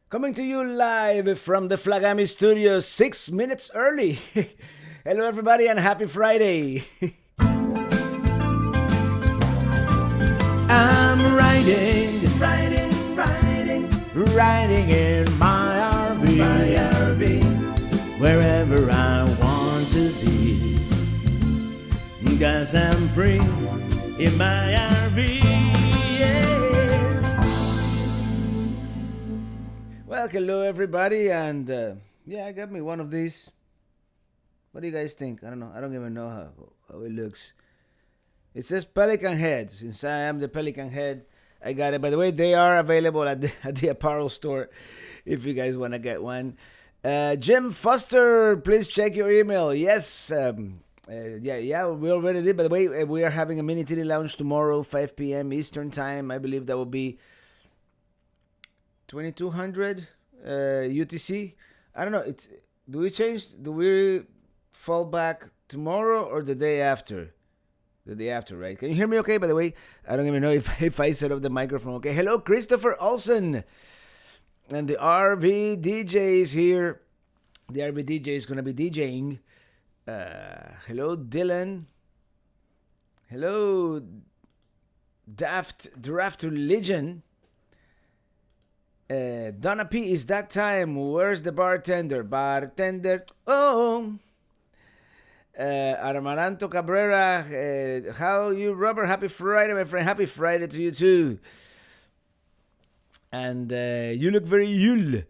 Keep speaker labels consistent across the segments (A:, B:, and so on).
A: Coming to you live from the Flagami studio 6 minutes early. Hello, everybody, and happy Friday. I'm riding in my RV, wherever I want to be. 'Cause I'm free in my RV. Well, hello everybody, and I got me one of these. What do you guys think? I don't know. I don't even know how it looks. It says Pelican Head. Since I am the Pelican Head, I got it. By the way, they are available at the apparel store if you guys want to get one. Jim Foster, please check your email. Yes, we already did. By the way, we are having a Minitini Lounge tomorrow, 5 p.m. Eastern Time. I believe that will be 2200 UTC. I don't know. Do we fall back tomorrow or the day after? The day after, right? Can you hear me okay, by the way? I don't even know if I set up the microphone okay. Hello, Christopher Olsen. And the RV DJ is here. The RV DJ is going to be DJing. Hello, Dylan. Hello, Draft Religion. Donna P, is that time? Where's the bartender? Oh. Armaranto Cabrera, how you, Robert? Happy Friday, my friend. Happy Friday to you too. And you look very Yule.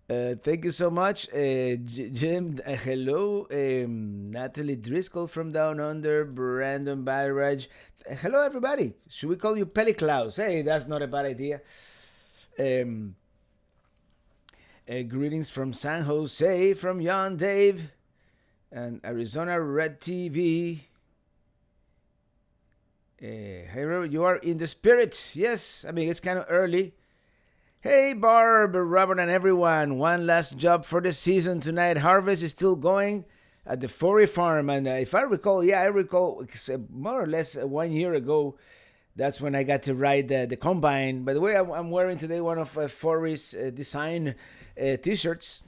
A: Thank you so much, Jim. Hello, Natalie Driscoll from Down Under. Brandon Barrage. Hello, everybody. Should we call you Peliklaus? Hey, that's not a bad idea. Greetings from San Jose, from Jan Dave and Arizona Red TV. Hey, Robert, you are in the spirit. Yes, I mean, it's kind of early. Hey, Barb, Robert, and everyone. One last job for the season tonight. Harvest is still going at the Forey Farm. And if I recall, I recall more or less 1 year ago, that's when I got to ride the combine. By the way, I'm wearing today one of Forey's design t-shirts,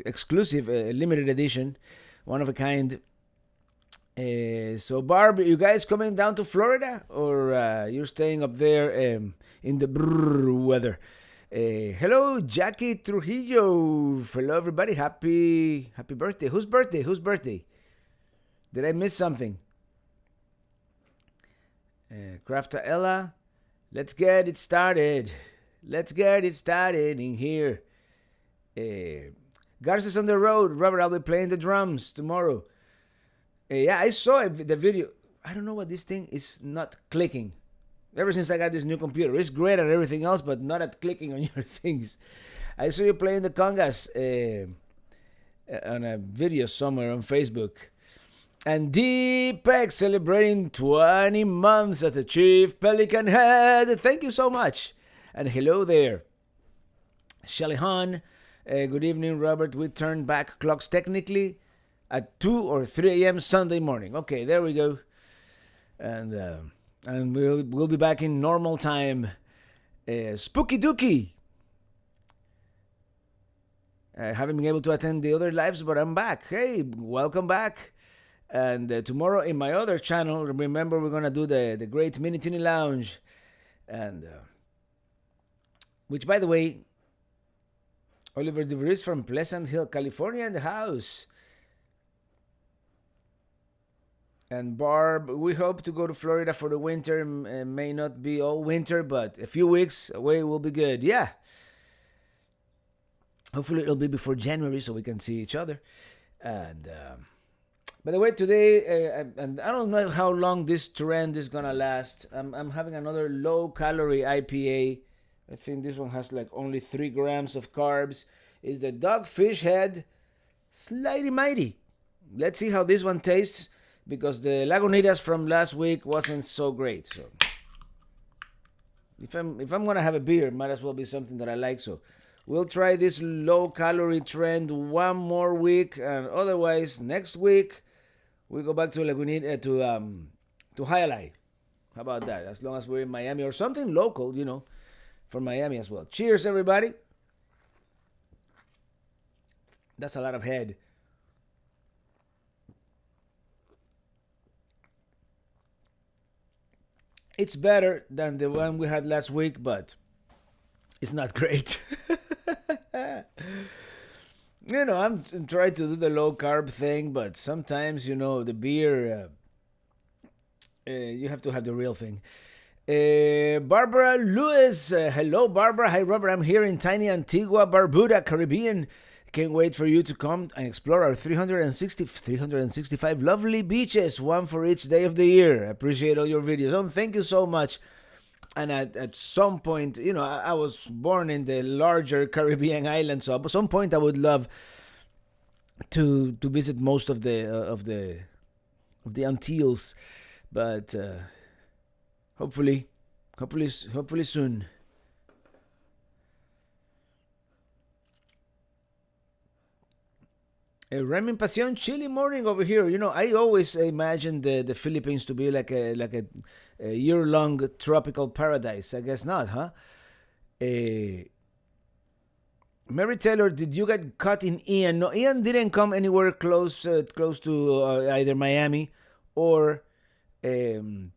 A: exclusive, limited edition, one of a kind. So, Barb, you guys coming down to Florida, or you're staying up there in the weather? Hello, Jackie Trujillo. Hello, everybody. Happy birthday. Whose birthday? Did I miss something? Crafter Ella, let's get it started. In here. Garza's on the road. Robert, I'll be playing the drums tomorrow. I saw the video. I don't know what this thing is not clicking. Ever since I got this new computer, it's great at everything else, but not at clicking on your things. I saw you playing the congas on a video somewhere on Facebook. And Deepak celebrating 20 months at the Chief Pelican Head. Thank you so much. And hello there. Shelly Han, good evening, Robert. We turned back clocks technically at 2 or 3 a.m. Sunday morning. Okay, there we go. And we'll be back in normal time. Spooky Dookie. I haven't been able to attend the other lives, but I'm back. Hey, welcome back. And tomorrow in my other channel, remember, we're going to do the great Minitini Lounge. And which, by the way, Oliver DeVries from Pleasant Hill, California in the house. And Barb, we hope to go to Florida for the winter. May not be all winter, but a few weeks away will be good. Yeah. Hopefully it'll be before January so we can see each other. And by the way, today, and I don't know how long this trend is going to last. I'm having another low-calorie IPA. I think this one has like only 3 grams of carbs. It's the Dogfish Head Slighty Mighty. Let's see how this one tastes, because the Lagunitas from last week wasn't so great. So if I'm gonna have a beer, it might as well be something that I like. So we'll try this low-calorie trend one more week, and otherwise next week we go back to Lagunita to Hialeah. How about that? As long as we're in Miami or something local, for Miami as well. Cheers, everybody. That's a lot of head. It's better than the one we had last week, but it's not great. I'm trying to do the low carb thing, but sometimes, the beer, you have to have the real thing. Barbara Lewis. Hello, Barbara. Hi, Robert. I'm here in tiny Antigua, Barbuda, Caribbean. Can't wait for you to come and explore our 365 lovely beaches, one for each day of the year. I appreciate all your videos. Oh, thank you so much. And at some point, I was born in the larger Caribbean island, so at some point I would love to visit most of the Antilles, but hopefully, hopefully soon. Ramen Pasión, chilly morning over here. I always imagined the Philippines to be like a year-long tropical paradise. I guess not, huh? Uh, Mary Taylor, did you get caught in Ian? No, Ian didn't come anywhere close to either Miami or um,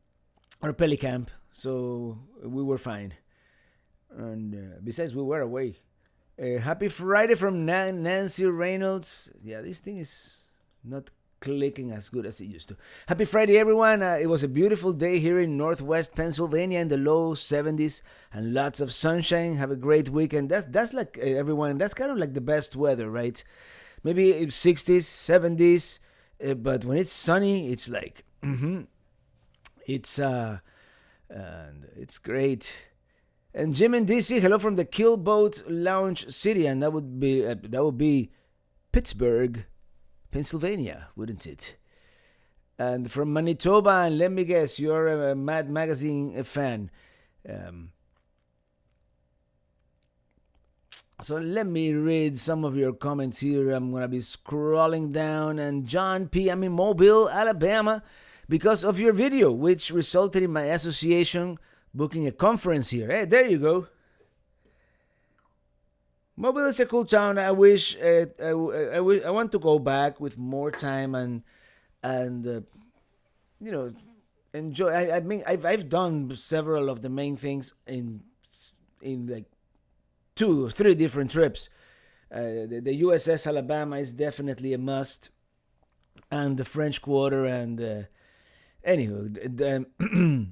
A: or Pelicamp, so we were fine. And besides, we were away. Happy Friday from Nancy Reynolds. Yeah, this thing is not clicking as good as it used to. Happy Friday, everyone. It was a beautiful day here in Northwest Pennsylvania in the low 70s and lots of sunshine. Have a great weekend. That's like everyone. That's kind of like the best weather, right? Maybe 60s, 70s, but when it's sunny, it's like, it's and it's great. And Jim and DC, hello from the Killboat Lounge City, and that would be Pittsburgh, Pennsylvania, wouldn't it? And from Manitoba, and let me guess, you're a Mad Magazine fan. Um, so let me read some of your comments here. I'm gonna be scrolling down, and John P. I'm in Mobile, Alabama, because of your video, which resulted in my association booking a conference here. Hey, there you go. Mobile is a cool town. I wish I want to go back with more time and you know enjoy. I mean I've done several of the main things in like 2 or 3 different trips. The USS Alabama is definitely a must, and the French Quarter, and anywho,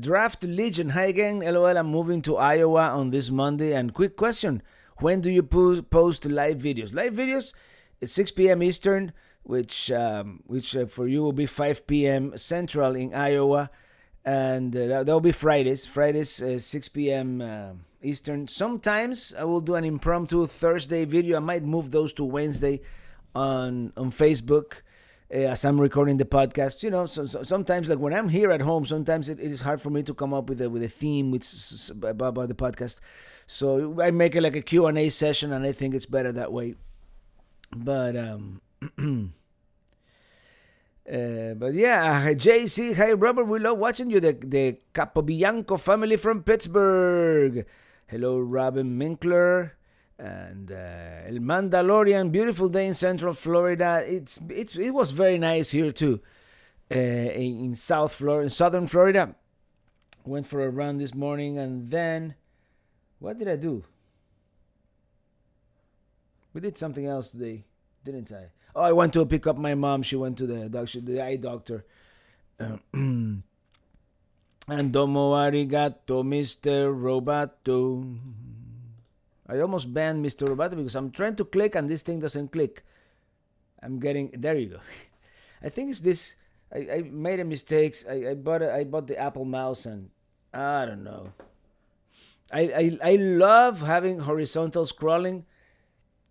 A: Draft Legion. Hi again. LOL. I'm moving to Iowa on this Monday. And quick question: when do you post live videos? Live videos at 6 p.m. Eastern, which for you will be 5 p.m. Central in Iowa, and that'll be Fridays. Fridays 6 p.m. Eastern. Sometimes I will do an impromptu Thursday video. I might move those to Wednesday on Facebook as I'm recording the podcast. Sometimes, like when I'm here at home, sometimes it is hard for me to come up with a theme about the podcast. So I make it like a Q&A session, and I think it's better that way. But but yeah, JC, hi Robert, we love watching you. The Capobianco family from Pittsburgh. Hello, Robin Minkler. And El Mandalorian, beautiful day in Central Florida. It was very nice here too, in Southern Florida. Went for a run this morning, and then what did I do? We did something else today, didn't I? Oh, I went to pick up my mom. She went to the eye doctor. And domo arigato, Mr. Roboto. I almost banned Mr. Roboto because I'm trying to click and this thing doesn't click. There you go. I think it's this. I made a mistake. I bought the Apple mouse, and I don't know. I love having horizontal scrolling,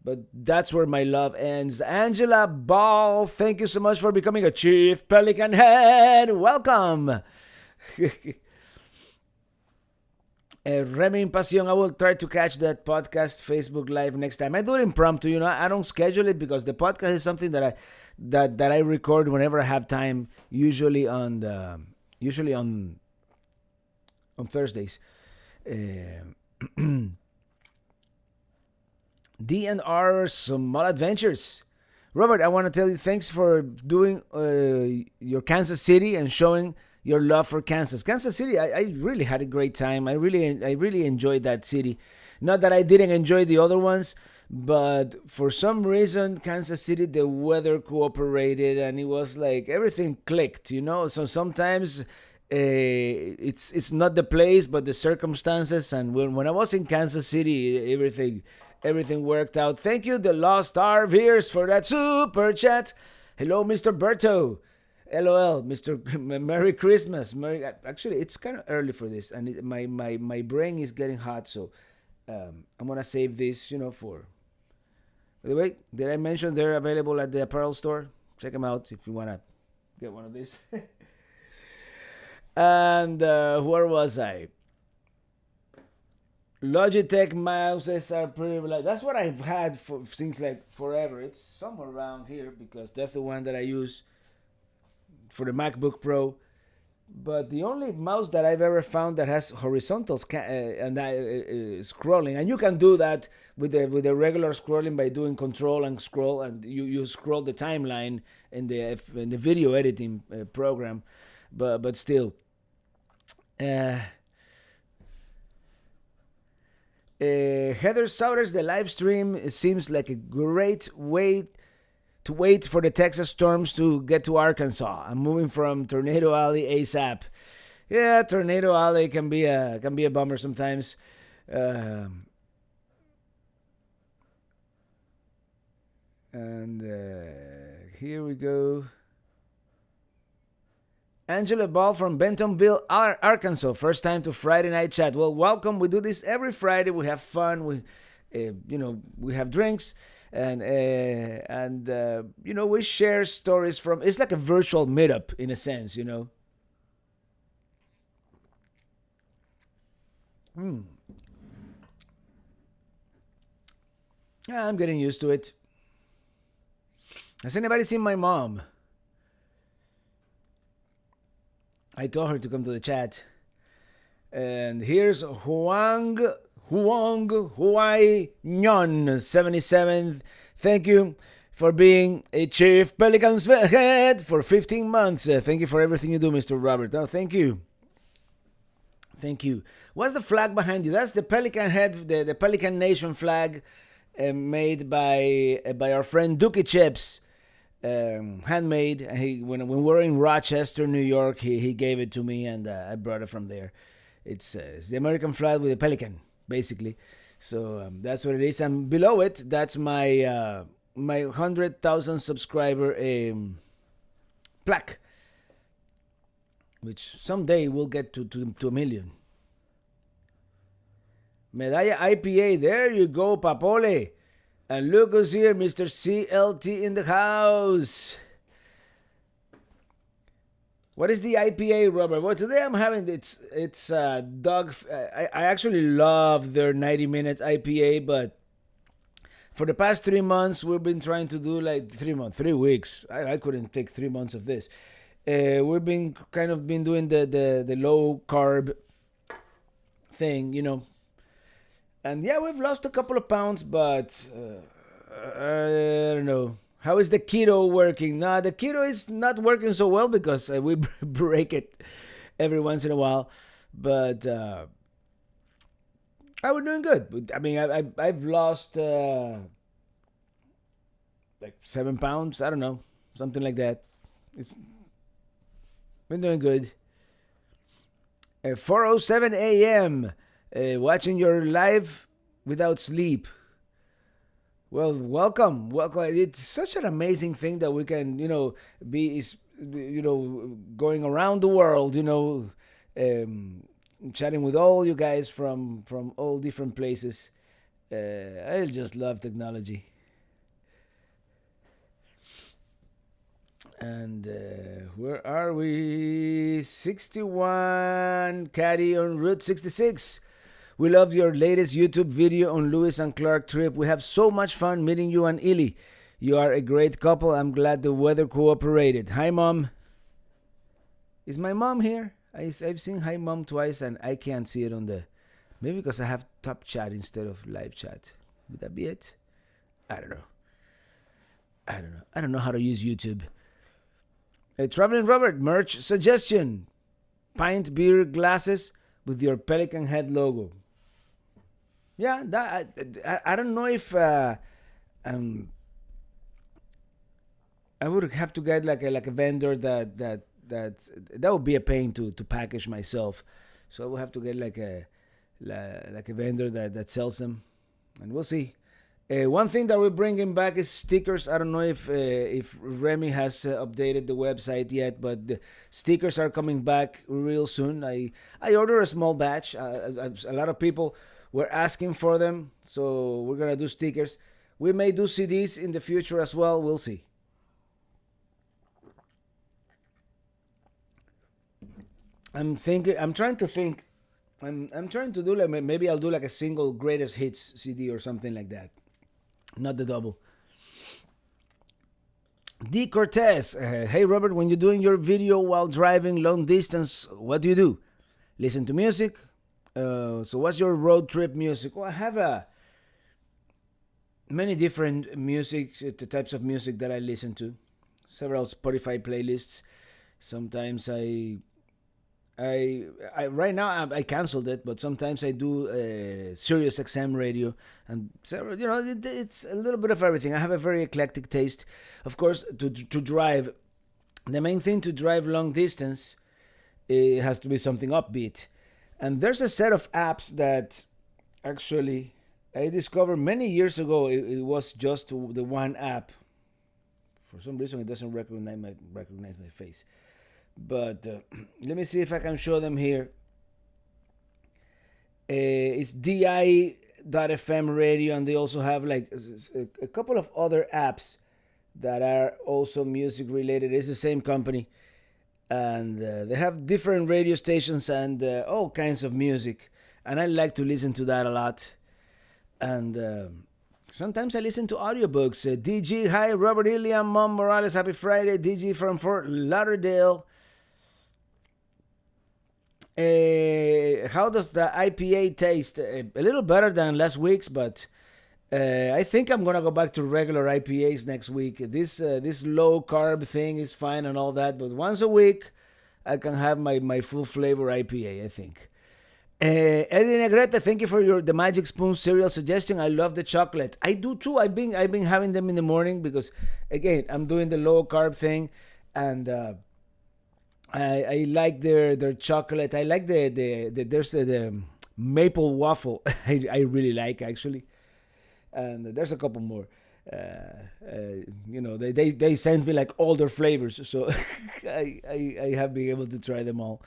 A: but that's where my love ends. Angela Ball, thank you so much for becoming a Chief Pelican Head. Welcome. Remy Pasión, I will try to catch that podcast Facebook Live next time. I do it impromptu, I don't schedule it because the podcast is something that I record whenever I have time, usually on Thursdays. DNR Small Adventures. Robert, I want to tell you thanks for doing your Kansas City and showing your love for Kansas. Kansas City, I really had a great time. I really enjoyed that city. Not that I didn't enjoy the other ones, but for some reason, Kansas City, the weather cooperated and it was like everything clicked, you know. So sometimes it's not the place, but the circumstances. And when I was in Kansas City, everything worked out. Thank you, the Lost RVers, for that super chat. Hello, Mr. Berto. LOL, Mr. Merry Christmas. Actually, it's kind of early for this, and my brain is getting hot, so I'm gonna save this, for. By the way, did I mention they're available at the apparel store? Check them out if you wanna get one of these. And where was I? Logitech mouses are pretty like that's what I've had for since like forever. It's somewhere around here because that's the one that I use for the MacBook Pro. But the only mouse that I've ever found that has horizontal and scrolling, and you can do that with the regular scrolling by doing Control and scroll, and you scroll the timeline in the video editing program, but still. Heather Souders, the live stream, it seems like a great way to wait for the Texas storms to get to Arkansas. I'm moving from Tornado Alley ASAP. Yeah, Tornado Alley can be a bummer sometimes. And here we go. Angela Ball from Bentonville, Arkansas. First time to Friday Night Chat. Well, welcome. We do this every Friday. We have fun. We have drinks, and we share stories from. It's like a virtual meetup in a sense, Yeah, I'm getting used to it. Has anybody seen my mom? I told her to come to the chat. And here's Huang Huai Nyon 77. Thank you for being a Chief Pelicans head for 15 months. Thank you for everything you do, Mr. Robert. Oh, thank you. Thank you. What's the flag behind you? That's the Pelican head, the Pelican Nation flag made by our friend Dookie Chips. Handmade. When we were in Rochester, New York, he gave it to me, and I brought it from there. It's the American flag with a pelican, basically. So that's what it is. And below it, that's my 100,000 subscriber plaque, which someday we'll get to a million. Medalla IPA. There you go, Papole. And look who's here, Mr. CLT in the house. What is the IPA, Robert? Well, today I'm having it's dog. I actually love their 90 minutes IPA, but for the past 3 months we've been trying to do like 3 weeks. I couldn't take 3 months of this. We've been doing the low carb thing, And yeah, we've lost a couple of pounds, but I don't know. How is the keto working? Nah, the keto is not working so well because we break it every once in a while. But we're doing good. I mean, I've lost like 7 pounds. I don't know, something like that. It's been doing good. 4:07 a.m. Watching your live without sleep. Well, welcome. It's such an amazing thing that we can, be, going around the world, chatting with all you guys from all different places. I just love technology. And where are we? 61 Caddy on Route 66. We love your latest YouTube video on Lewis and Clark trip. We have so much fun meeting you and Illy. You are a great couple. I'm glad the weather cooperated. Hi, Mom. Is my mom here? I've seen Hi, Mom twice, and I can't see it on the... Maybe because I have top chat instead of live chat. Would that be it? I don't know. I don't know how to use YouTube. Traveling Robert merch suggestion: pint beer glasses with your Pelican head logo. Yeah, that I don't know if um I would have to get like a vendor that would be a pain to package myself. So I would have to get like a vendor that sells them, and we'll see. One thing that we're bringing back is stickers. I don't know if Remy has updated the website yet, but the stickers are coming back real soon. I ordered a small batch. A lot of people were asking for them, so we're gonna do stickers. We may do CDs in the future as well. We'll see. I'm thinking. I'm trying to think. I'm trying to do like maybe I'll do like a single greatest hits CD or something like that, not the double. D Cortez, hey Robert, when you're doing your video while driving long distance, what do you do? Listen to music. So what's your road trip music? Well, I have many different music, the types of music that I listen to. Several Spotify playlists. Sometimes I right now I canceled it, but sometimes I do Sirius XM radio and several. It's a little bit of everything. I have a very eclectic taste. Of course, to drive, the main thing to drive long distance, it has to be something upbeat. And there's a set of apps that actually I discovered many years ago. It was just the one app. For some reason, it doesn't recognize my face. But let me see if I can show them here. It's di.fm radio, and they also have like a couple of other apps that are also music related. It's the same company, and they have different radio stations and all kinds of music. And I like to listen to that a lot. And sometimes I listen to audiobooks. DG, hi, Robert Iliam, Mom Morales, happy Friday. DG from Fort Lauderdale. How does the IPA taste? A little better than last week's, but I think I'm gonna go back to regular IPAs next week. This low carb thing is fine and all that, but once a week I can have my full flavor IPA. I think. Eddie Negrete, thank you for the Magic Spoon cereal suggestion. I love the chocolate. I do too. I've been having them in the morning because, again, I'm doing the low carb thing, and I like their chocolate. I like there's the maple waffle. I really like actually, and there's a couple more. They send me like all their flavors, so I have been able to try them all.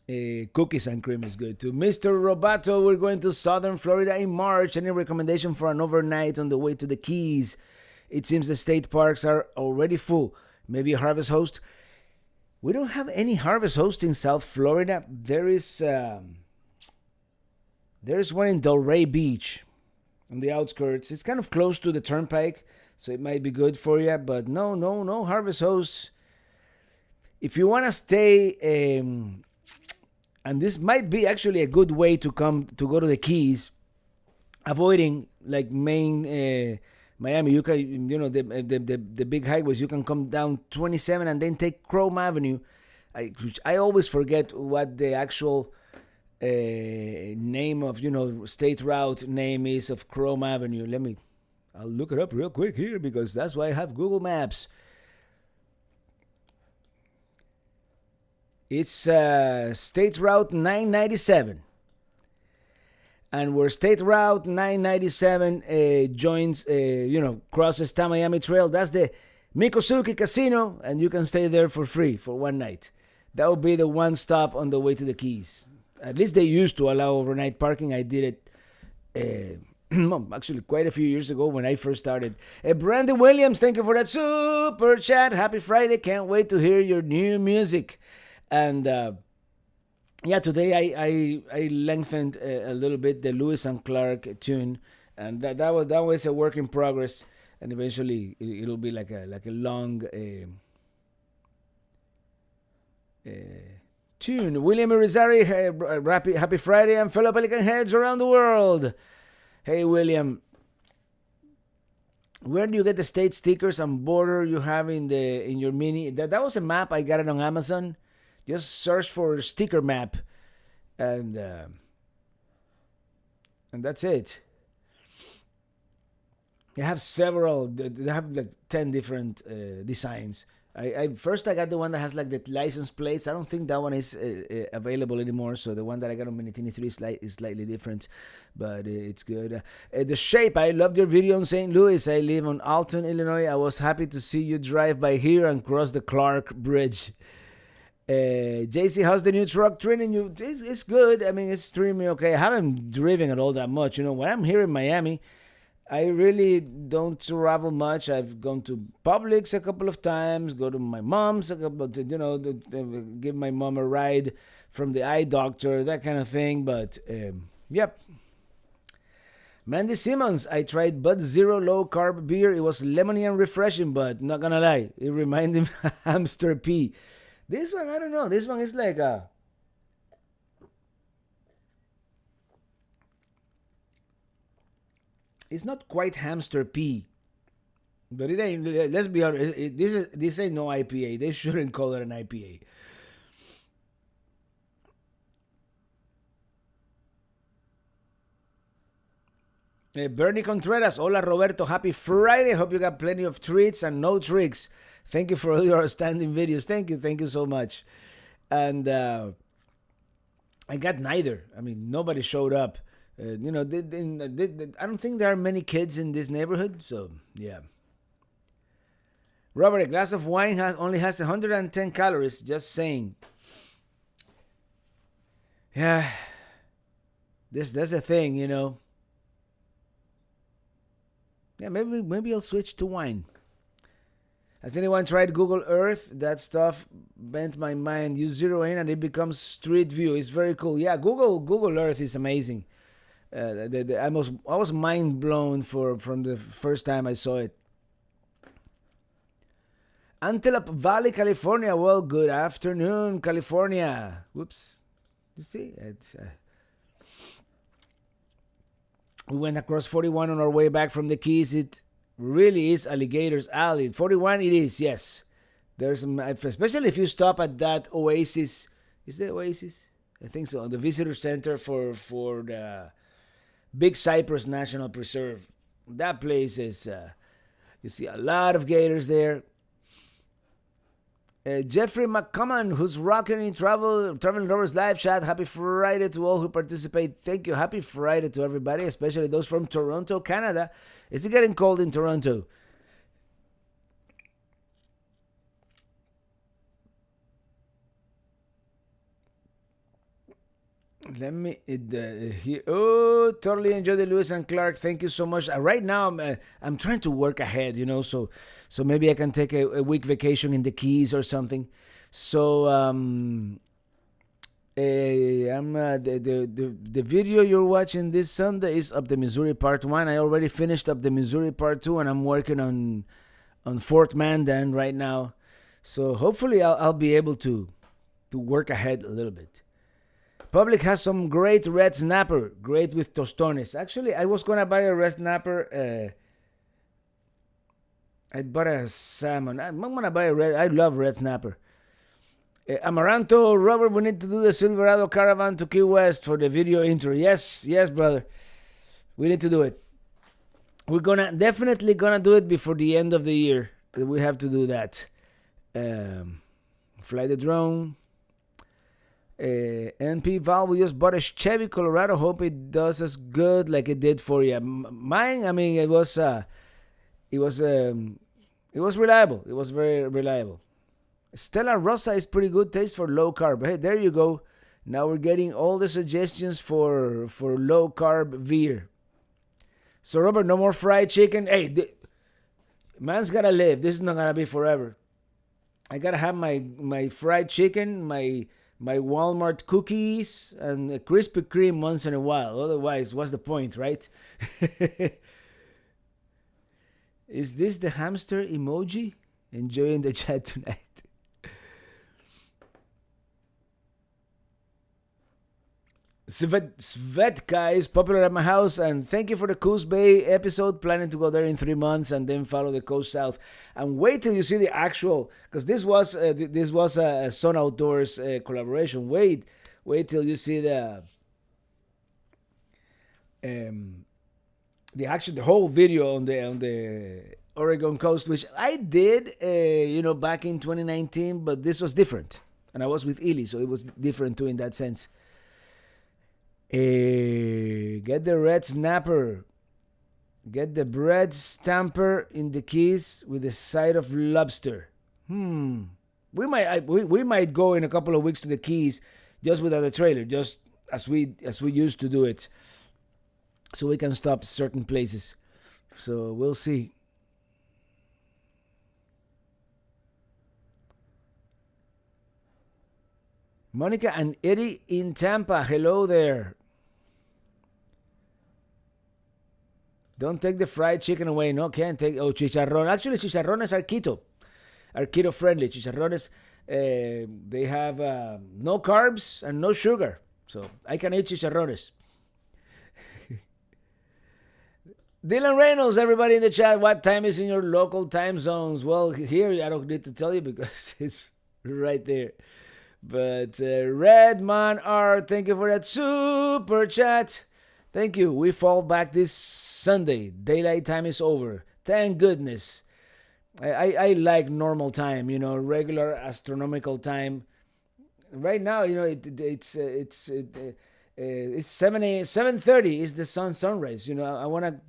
A: Cookies and cream is good too. Mr. Robato, we're going to Southern Florida in March. Any recommendation for an overnight on the way to the Keys? It seems the state parks are already full. Maybe a Harvest Host. We don't have any Harvest Host in South Florida. There's one in Delray Beach on the outskirts. It's kind of close to the turnpike, so it might be good for you. But no Harvest Host. If you want to stay, and this might be actually a good way to go to the Keys, avoiding like main Miami. You can, the big highways. You can come down 27 and then take Chrome Avenue. I always forget what the actual name of state route name is of Chrome Avenue. I'll look it up real quick here because that's why I have Google Maps. It's State Route 997. And where State Route 997 joins, crosses the Miami Trail, that's the Mikosuki Casino, and you can stay there for free for one night. That would be the one stop on the way to the Keys. At least they used to allow overnight parking. I did it actually quite a few years ago when I first started. Brandon Williams, thank you for that super chat. Happy Friday. Can't wait to hear your new music. And today I lengthened a little bit the Lewis and Clark tune, and that was a work in progress, and eventually it'll be like a long tune. William Irizarry, happy Friday, and fellow Pelican heads around the world. Hey William, where do you get the state stickers and border you have in your mini? That was a map. I got it on Amazon. Just search for sticker map, and uh, and that's it. They have several. They have like 10 different designs. I got the one that has like the license plates. I don't think that one is available anymore. So the one that I got on Minitini III is slightly different, but it's good. The shape. I loved your video on St. Louis. I live on Alton, Illinois. I was happy to see you drive by here and cross the Clark Bridge. JC, how's the new truck treating you? It's good. I mean, it's treating me okay. I haven't driven it all that much. You know, when I'm here in Miami, I really don't travel much. I've gone to Publix a couple of times, go to my mom's a couple, give my mom a ride from the eye doctor, that kind of thing. But yep. Mandy Simmons, I tried Bud Zero low carb beer. It was lemony and refreshing, but not gonna lie, it reminded me of hamster pee. This one, I don't know. This one is like a. It's not quite hamster pee, but it ain't. Let's be honest. This ain't no IPA. They shouldn't call it an IPA. Bernie Contreras, hola Roberto, happy Friday. Hope you got plenty of treats and no tricks. Thank you for all your outstanding videos. Thank you so much. And I got neither. I mean, nobody showed up. I don't think there are many kids in this neighborhood, so yeah. Robert, a glass of wine only has 110 calories. Just saying. Yeah, that's the thing, you know. Yeah, maybe I'll switch to wine. Has anyone tried Google Earth? That stuff bent my mind. You zero in and it becomes street view. It's very cool. Yeah, Google Earth is amazing. I was mind blown from the first time I saw it. Antelope Valley, California. Well, good afternoon, California. Whoops. You see, we went across 41 on our way back from the Keys. It really is Alligator's Alley. 41 it is, yes. There's some, especially if you stop at that Oasis. Is the Oasis? I think so. The visitor center for the Big Cypress National Preserve. That place is, you see a lot of gators there. Jeffrey McCummon, who's rocking in Traveling Rovers live chat. Happy Friday to all who participate. Thank you. Happy Friday to everybody, especially those from Toronto, Canada. Is it getting cold in Toronto? Let me here. Oh, totally enjoy the Lewis and Clark. Thank you so much. Right now, I'm trying to work ahead, so maybe I can take a week vacation in the Keys or something. So I'm the video you're watching this Sunday is Up the Missouri Part 1. I already finished Up the Missouri Part 2, and I'm working on Fort Mandan right now. So hopefully I'll be able to work ahead a little bit. Public has some great red snapper, great with tostones. Actually, I was gonna buy a red snapper. I bought a salmon. I'm gonna buy a red. I love red snapper. Amaranto, Robert, we need to do the Silverado caravan to Key West for the video intro. Yes, brother. We need to do it. We're definitely gonna do it before the end of the year. We have to do that. Fly the drone. NP Val, we just bought a Chevy Colorado. Hope it does as good like it did for you. Mine, I mean, it was reliable. It was very reliable. Stella Rosa is pretty good taste for low carb. Hey, there you go. Now we're getting all the suggestions for low carb beer. So Robert, no more fried chicken. Hey, man's gotta live. This is not gonna be forever. I gotta have my fried chicken, my Walmart cookies, and a Krispy Kreme once in a while. Otherwise, what's the point, right? Is this the hamster emoji? Enjoying the chat tonight. Svetka is popular at my house, and thank you for the Coast Bay episode. Planning to go there in 3 months and then follow the coast south. And wait till you see the actual, because this was a Sun Outdoors collaboration. Wait till you see um, the whole video on the Oregon coast, which I did, back in 2019, but this was different, and I was with Ely, so it was different too in that sense. Get the red snapper. Get the bread stamper in the Keys with a side of lobster. We might go in a couple of weeks to the Keys just without a trailer, just as we used to do it, so we can stop certain places. So we'll see. Monica and Eddie in Tampa. Hello there. Don't take the fried chicken away. No, can't take. Oh, chicharrón. Actually, chicharrones are keto friendly. Chicharrones, they have no carbs and no sugar. So I can eat chicharrones. Dylan Reynolds, everybody in the chat, what time is in your local time zones? Well, here I don't need to tell you because it's right there. But Redman R, thank you for that super chat. Thank you. We fall back this Sunday. Daylight time is over. Thank goodness. I like normal time, regular astronomical time. Right now, it's 7:30 is the sunrise. I want to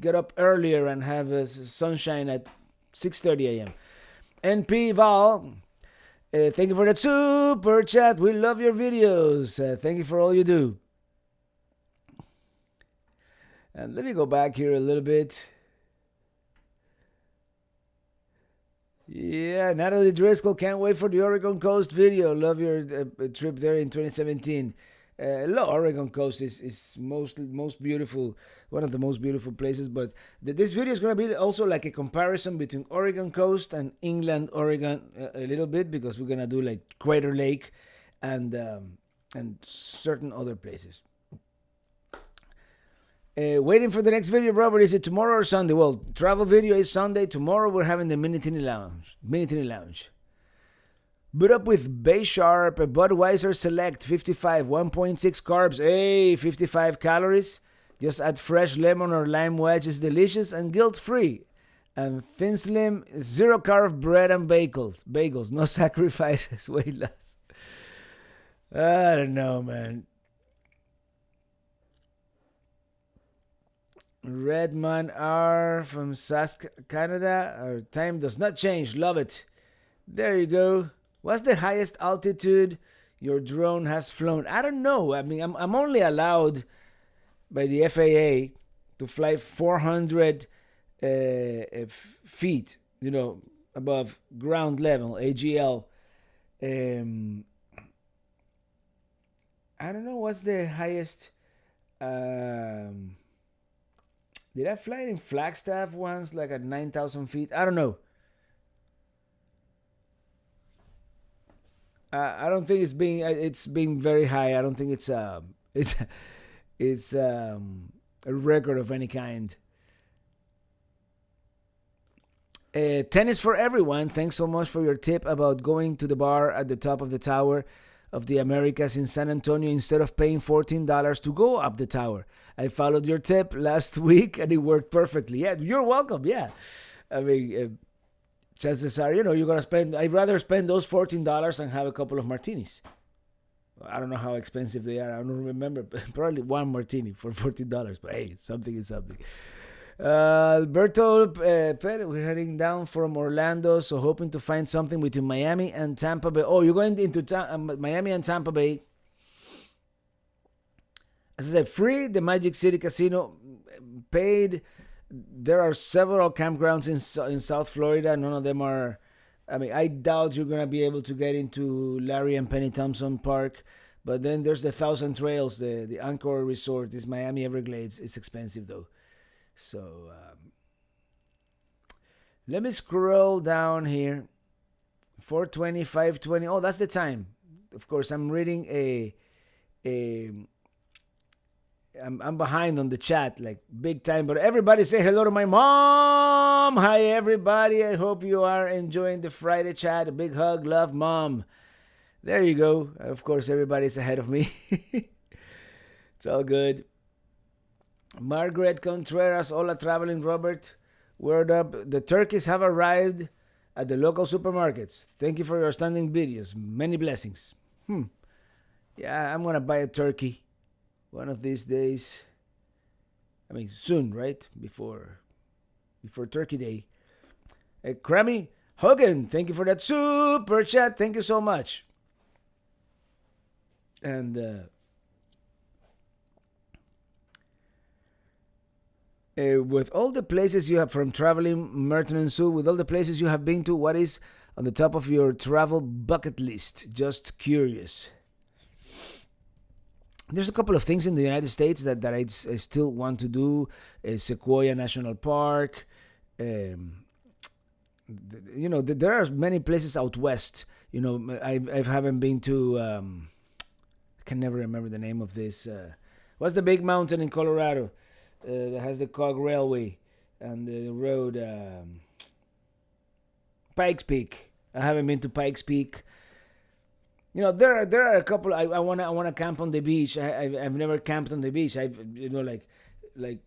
A: get up earlier and have sunshine at 6:30 a.m. NP Val, thank you for that super chat. We love your videos. Thank you for all you do. And let me go back here a little bit. Yeah, Natalie Driscoll, can't wait for the Oregon Coast video. Love your trip there in 2017. Oregon Coast is most beautiful, one of the most beautiful places. But this video is going to be also like a comparison between Oregon Coast and England, Oregon, a little bit, because we're going to do like Crater Lake and certain other places. Waiting for the next video, Robert. Is it tomorrow or Sunday? Well, travel video is Sunday. Tomorrow we're having the Minitini Lounge. Boot up with Bay Sharp, a Budweiser Select 55, 1.6 carbs. Hey, 55 calories. Just add fresh lemon or lime wedge. It's delicious and guilt-free. And Thin Slim, 0 carb bread and bagels. No sacrifices, weight loss. I don't know, man. Redman R from Sask, Canada. Our time does not change. Love it. There you go. What's the highest altitude your drone has flown? I don't know. I mean, I'm only allowed by the FAA to fly 400 feet, above ground level, AGL. I don't know what's the highest. Did I fly in Flagstaff once, like at 9,000 feet? I don't know. I don't think it's being very high. I don't think it's a record of any kind. Tennis for everyone. Thanks so much for your tip about going to the bar at the top of the Tower of the Americas in San Antonio instead of paying $14 to go up the tower. I followed your tip last week and it worked perfectly. Yeah, you're welcome. Yeah. I mean, chances are, you're going to spend, I'd rather spend those $14 and have a couple of martinis. I don't know how expensive they are. I don't remember. Probably one martini for $14. But hey, something is something. Alberto we're heading down from Orlando, so hoping to find something between Miami and Tampa Bay. Oh, you're going into Miami and Tampa Bay. As I said, free, the Magic City Casino, paid. There are several campgrounds in South Florida. None of them are, I doubt you're going to be able to get into Larry and Penny Thompson Park. But then there's the Thousand Trails, the Encore Resort, this Miami Everglades. It's expensive though. So let me scroll down here. 4:20, 5:20. Oh, that's the time. Of course, I'm reading a Um, I'm behind on the chat, like big time. But everybody say hello to my mom. Hi, everybody. I hope you are enjoying the Friday chat. A big hug, love, mom. There you go. Of course, everybody's ahead of me. It's all good. Margaret Contreras, hola, traveling Robert. Word up. The turkeys have arrived at the local supermarkets. Thank you for your standing videos. Many blessings. Yeah, I'm gonna buy a turkey one of these days. I mean, soon, right? Before Turkey Day. Crammy Hogan, thank you for that super chat. Thank you so much. And with all the places you have from traveling, Merton and Sue, with all the places you have been to, what is on the top of your travel bucket list? Just curious. There's a couple of things in the United States that I still want to do. Sequoia National Park. There are many places out west. I haven't been to. I can never remember the name of this. What's the big mountain in Colorado that has the cog railway and the road? Pikes Peak. I haven't been to Pikes Peak. There are a couple. I wanna camp on the beach. I've never camped on the beach. Like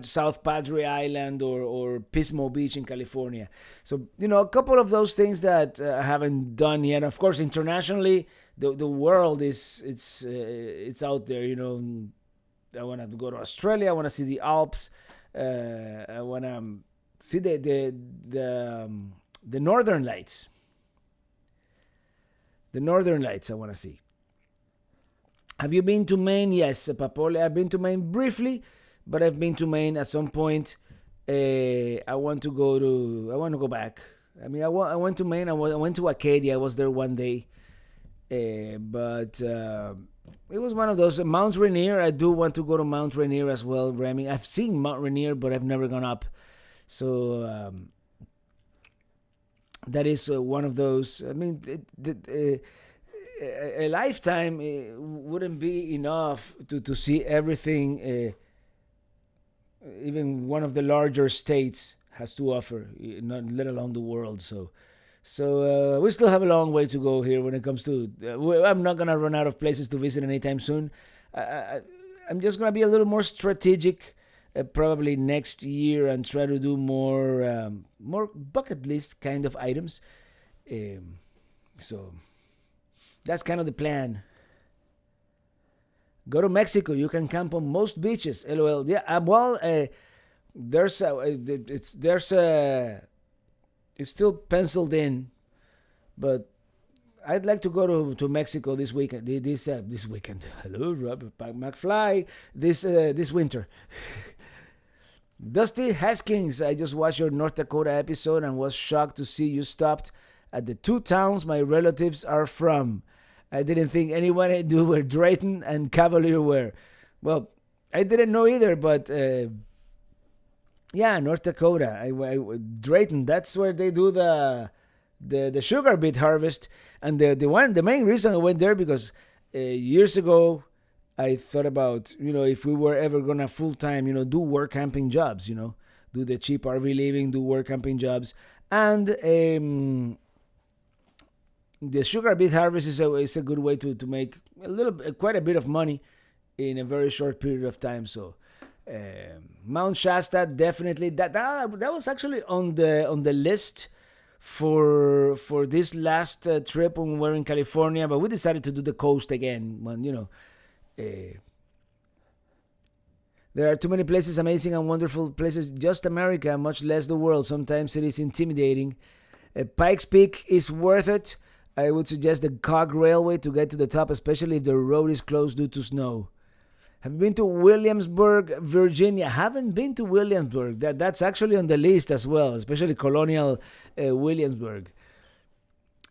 A: South Padre Island or Pismo Beach in California. So a couple of those things that I haven't done yet. Of course, internationally, the world it's out there. I want to go to Australia. I want to see the Alps. I want to see the Northern Lights. The Northern Lights I want to see. Have you been to Maine? Yes, Papole. I've been to Maine briefly, but I've been to Maine at some point. I want to go back. I mean, I went to Maine. I went to Acadia. I was there one day. But it was one of those. Mount Rainier, I do want to go to Mount Rainier as well, Remy. I've seen Mount Rainier, but I've never gone up. So that is one of those. I mean, a lifetime wouldn't be enough to see everything. Even one of the larger states has to offer, not let alone the world. So we still have a long way to go here when it comes to. I'm not gonna run out of places to visit anytime soon. I'm just gonna be a little more strategic. Probably next year and try to do more bucket list kind of items. So that's kind of the plan. Go to Mexico. You can camp on most beaches. LOL. Yeah. It's still penciled in, but I'd like to go to Mexico this weekend. This weekend. Hello, Robert McFly. This winter. Dusty Haskins, I just watched your North Dakota episode and was shocked to see you stopped at the two towns my relatives are from. I didn't think anyone I knew where Drayton and Cavalier were. Well, I didn't know either, but yeah, North Dakota. Drayton, that's where they do the sugar beet harvest. And the main reason I went there because years ago I thought about, if we were ever gonna full time, do work camping jobs, do the cheap RV living, do work camping jobs, and the sugar beet harvest is a good way to make quite a bit of money in a very short period of time. So Mount Shasta, definitely that was actually on the list for this last trip when we were in California, but we decided to do the coast again when there are too many places, amazing and wonderful places, just America, much less the world. Sometimes it is intimidating. Pikes Peak is worth it. I would suggest the cog railway to get to the top, especially if the road is closed due to snow. Have you been to Williamsburg, Virginia? Haven't been to Williamsburg. That's actually on the list as well, especially colonial Williamsburg.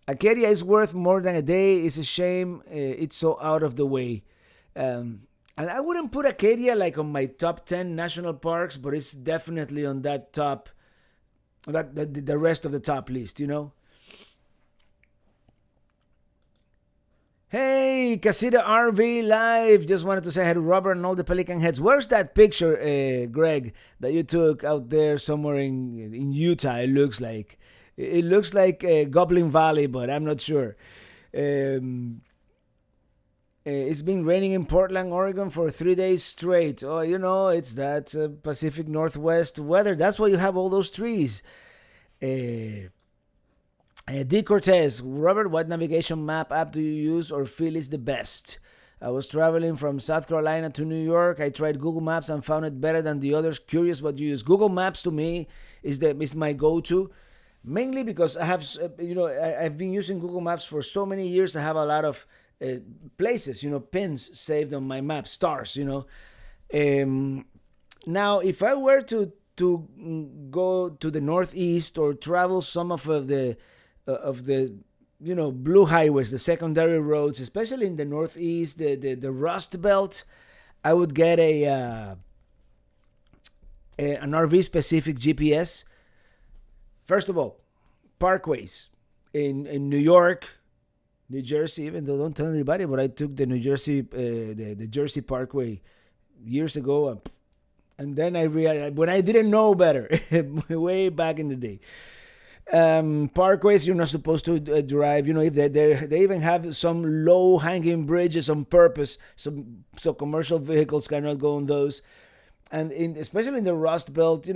A: Acadia is worth more than a day. It's a shame it's so out of the way. And I wouldn't put Acadia like on my top 10 national parks, but it's definitely on that top, the rest of the top list, Hey, Hey, Casita RV Live. Just wanted to say hi to Robert and all the Pelican heads. Where's that picture, Greg, that you took out there somewhere in Utah? It looks like Goblin Valley, but I'm not sure. Um, it's been raining in Portland, Oregon for 3 days straight. Oh, it's that Pacific Northwest weather. That's why you have all those trees. Uh, D. Cortez, Robert, what navigation map app do you use or feel is the best? I was traveling from South Carolina to New York. I tried Google Maps and found it better than the others. Curious what you use. Google Maps to me is my go-to, mainly because I have I've been using Google Maps for so many years. I have a lot of places, pins saved on my map, stars. Now, if I were to go to the Northeast or travel some of the blue highways, the secondary roads, especially in the Northeast, the Rust Belt, I would get an RV specific GPS. First of all, parkways in New York, New Jersey. Even though don't tell anybody, but I took the New Jersey the Jersey Parkway years ago, and then I realized when I didn't know better, way back in the day. Parkways, you're not supposed to drive. If they even have some low hanging bridges on purpose, so commercial vehicles cannot go on those. And especially in the Rust Belt,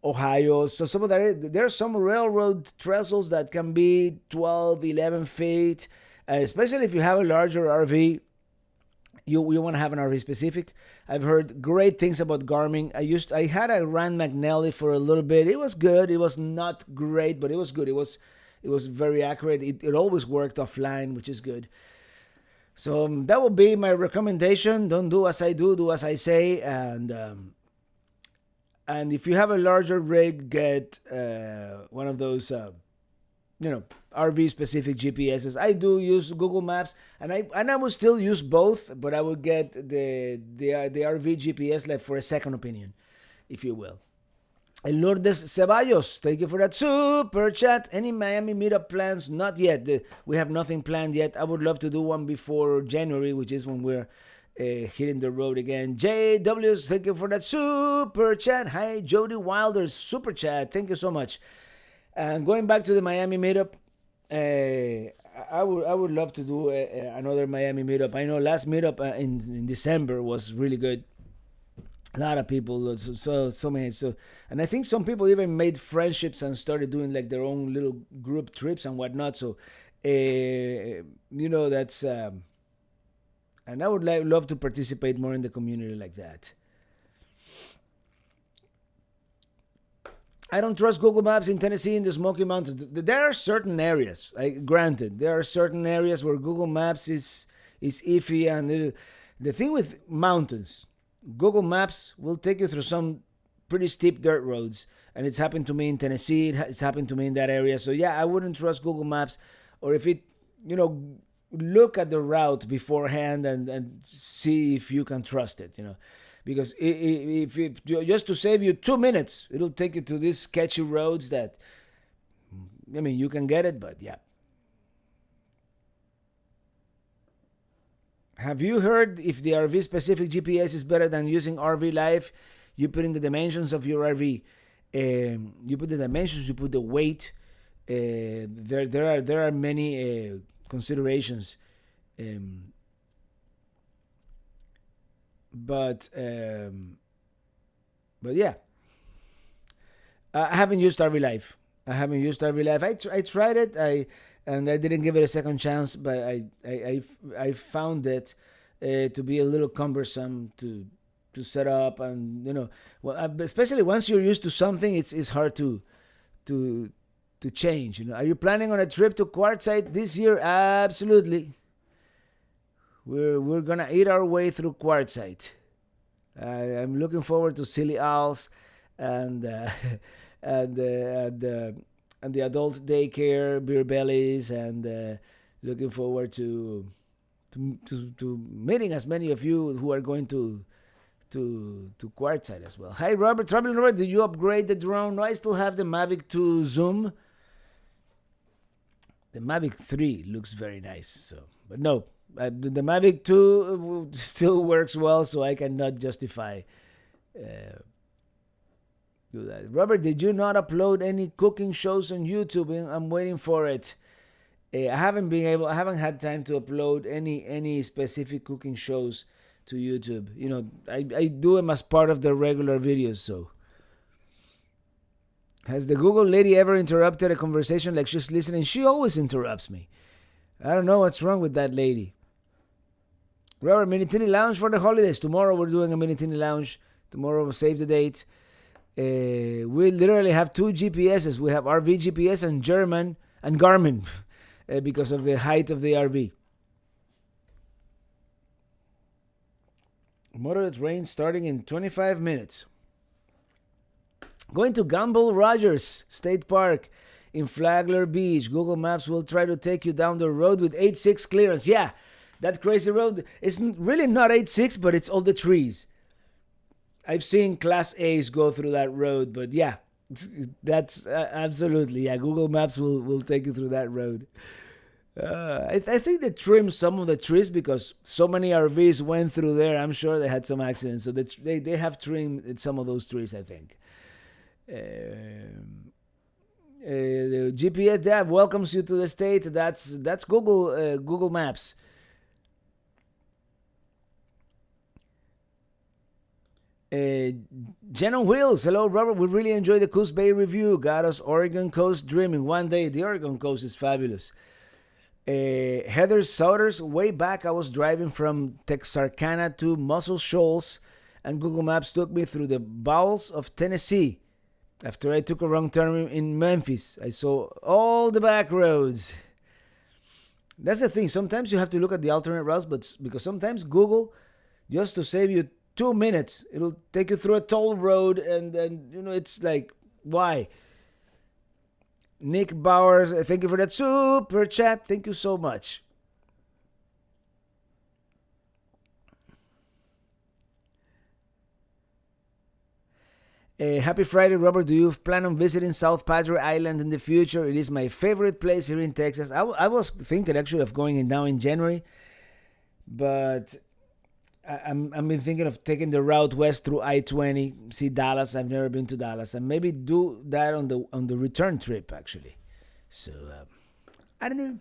A: Ohio. So some of that, there are some railroad trestles that can be 12, 11 feet. Especially if you have a larger RV, you want to have an RV specific. I've heard great things about Garmin. I had a Rand McNally for a little bit. It was good. It was not great, but it was good. It was very accurate. It always worked offline, which is good. So that will be my recommendation. Don't do as I do as I say. And if you have a larger rig, get one of those RV specific GPSs. I do use Google Maps, and I would still use both, but I would get the RV GPS like for a second opinion, if you will. El Lourdes Ceballos, thank you for that super chat. Any Miami meetup plans? Not yet. We have nothing planned yet. I would love to do one before January, which is when we're hitting the road again. JWs, thank you for that super chat. Hi, Jody Wilder, super chat. Thank you so much. And going back to the Miami meetup, I would love to do another Miami meetup. I know last meetup in December was really good. A lot of people, so many. And I think some people even made friendships and started doing like their own little group trips and whatnot. So, that's. And I would love to participate more in the community like that. I don't trust Google Maps in Tennessee in the Smoky Mountains. There are certain areas, granted, there are certain areas where Google Maps is iffy. And the thing with mountains, Google Maps will take you through some pretty steep dirt roads. And it's happened to me in Tennessee. It's happened to me in that area. So yeah, I wouldn't trust Google Maps. Or if it, look at the route beforehand and see if you can trust it, because if just to save you 2 minutes, it'll take you to these sketchy roads that, you can get it, but yeah. Have you heard if the RV specific GPS is better than using RV Life? You put in the dimensions of your RV. You put the dimensions, you put the weight. There are many considerations, but yeah, I haven't used RV Life. I tried it. I didn't give it a second chance, but I found it to be a little cumbersome to set up, and especially once you're used to something, it's hard to change. Are you planning on a trip to Quartzsite this year? Absolutely. We're gonna eat our way through Quartzsite. I'm looking forward to Silly Owls and the adult daycare, beer bellies, and looking forward to meeting as many of you who are going to Quartzsite as well. Hi Robert, Traveling Robert, did you upgrade the drone? No, I still have the Mavic 2 Zoom. The Mavic 3 looks very nice, but no, The Mavic 2 still works well, so I cannot justify do that. Robert, did you not upload any cooking shows on YouTube? I'm waiting for it. I haven't had time to upload any specific cooking shows to YouTube. I do them as part of the regular videos. So, has the Google lady ever interrupted a conversation like she's listening? She always interrupts me. I don't know what's wrong with that lady. Robert, Minitini Lounge for the holidays. Tomorrow we're doing a Minitini Lounge. Tomorrow we'll save the date. We literally have two GPSs. We have RV GPS and German and Garmin because of the height of the RV. Moderate rain starting in 25 minutes. Going to Gamble Rogers State Park in Flagler Beach. Google Maps will try to take you down the road with 8.6 clearance. Yeah, that crazy road is really not 8.6, but it's all the trees. I've seen Class A's go through that road, but yeah, that's absolutely, yeah, Google Maps will take you through that road. I think they trimmed some of the trees because so many RVs went through there. I'm sure they had some accidents, so they have trimmed some of those trees, I think. The GPS Dad welcomes you to the state. That's Google Maps. Jen on Wheels. Hello, Robert. We really enjoyed the Coos Bay review. Got us Oregon Coast dreaming. One day, the Oregon Coast is fabulous. Heather Souders. Way back, I was driving from Texarkana to Muscle Shoals, and Google Maps took me through the bowels of Tennessee. After I took a wrong turn in Memphis, I saw all the back roads. That's the thing. Sometimes you have to look at the alternate routes, but because sometimes Google, just to save you 2 minutes, it'll take you through a toll road, and then it's like, why? Nick Bowers, thank you for that super chat. Thank you so much. Happy Friday, Robert. Do you plan on visiting South Padre Island in the future? It is my favorite place here in Texas. I was thinking actually of going in now in January, but I've been thinking of taking the route west through I-20, see Dallas. I've never been to Dallas, and maybe do that on the return trip actually. So I don't know.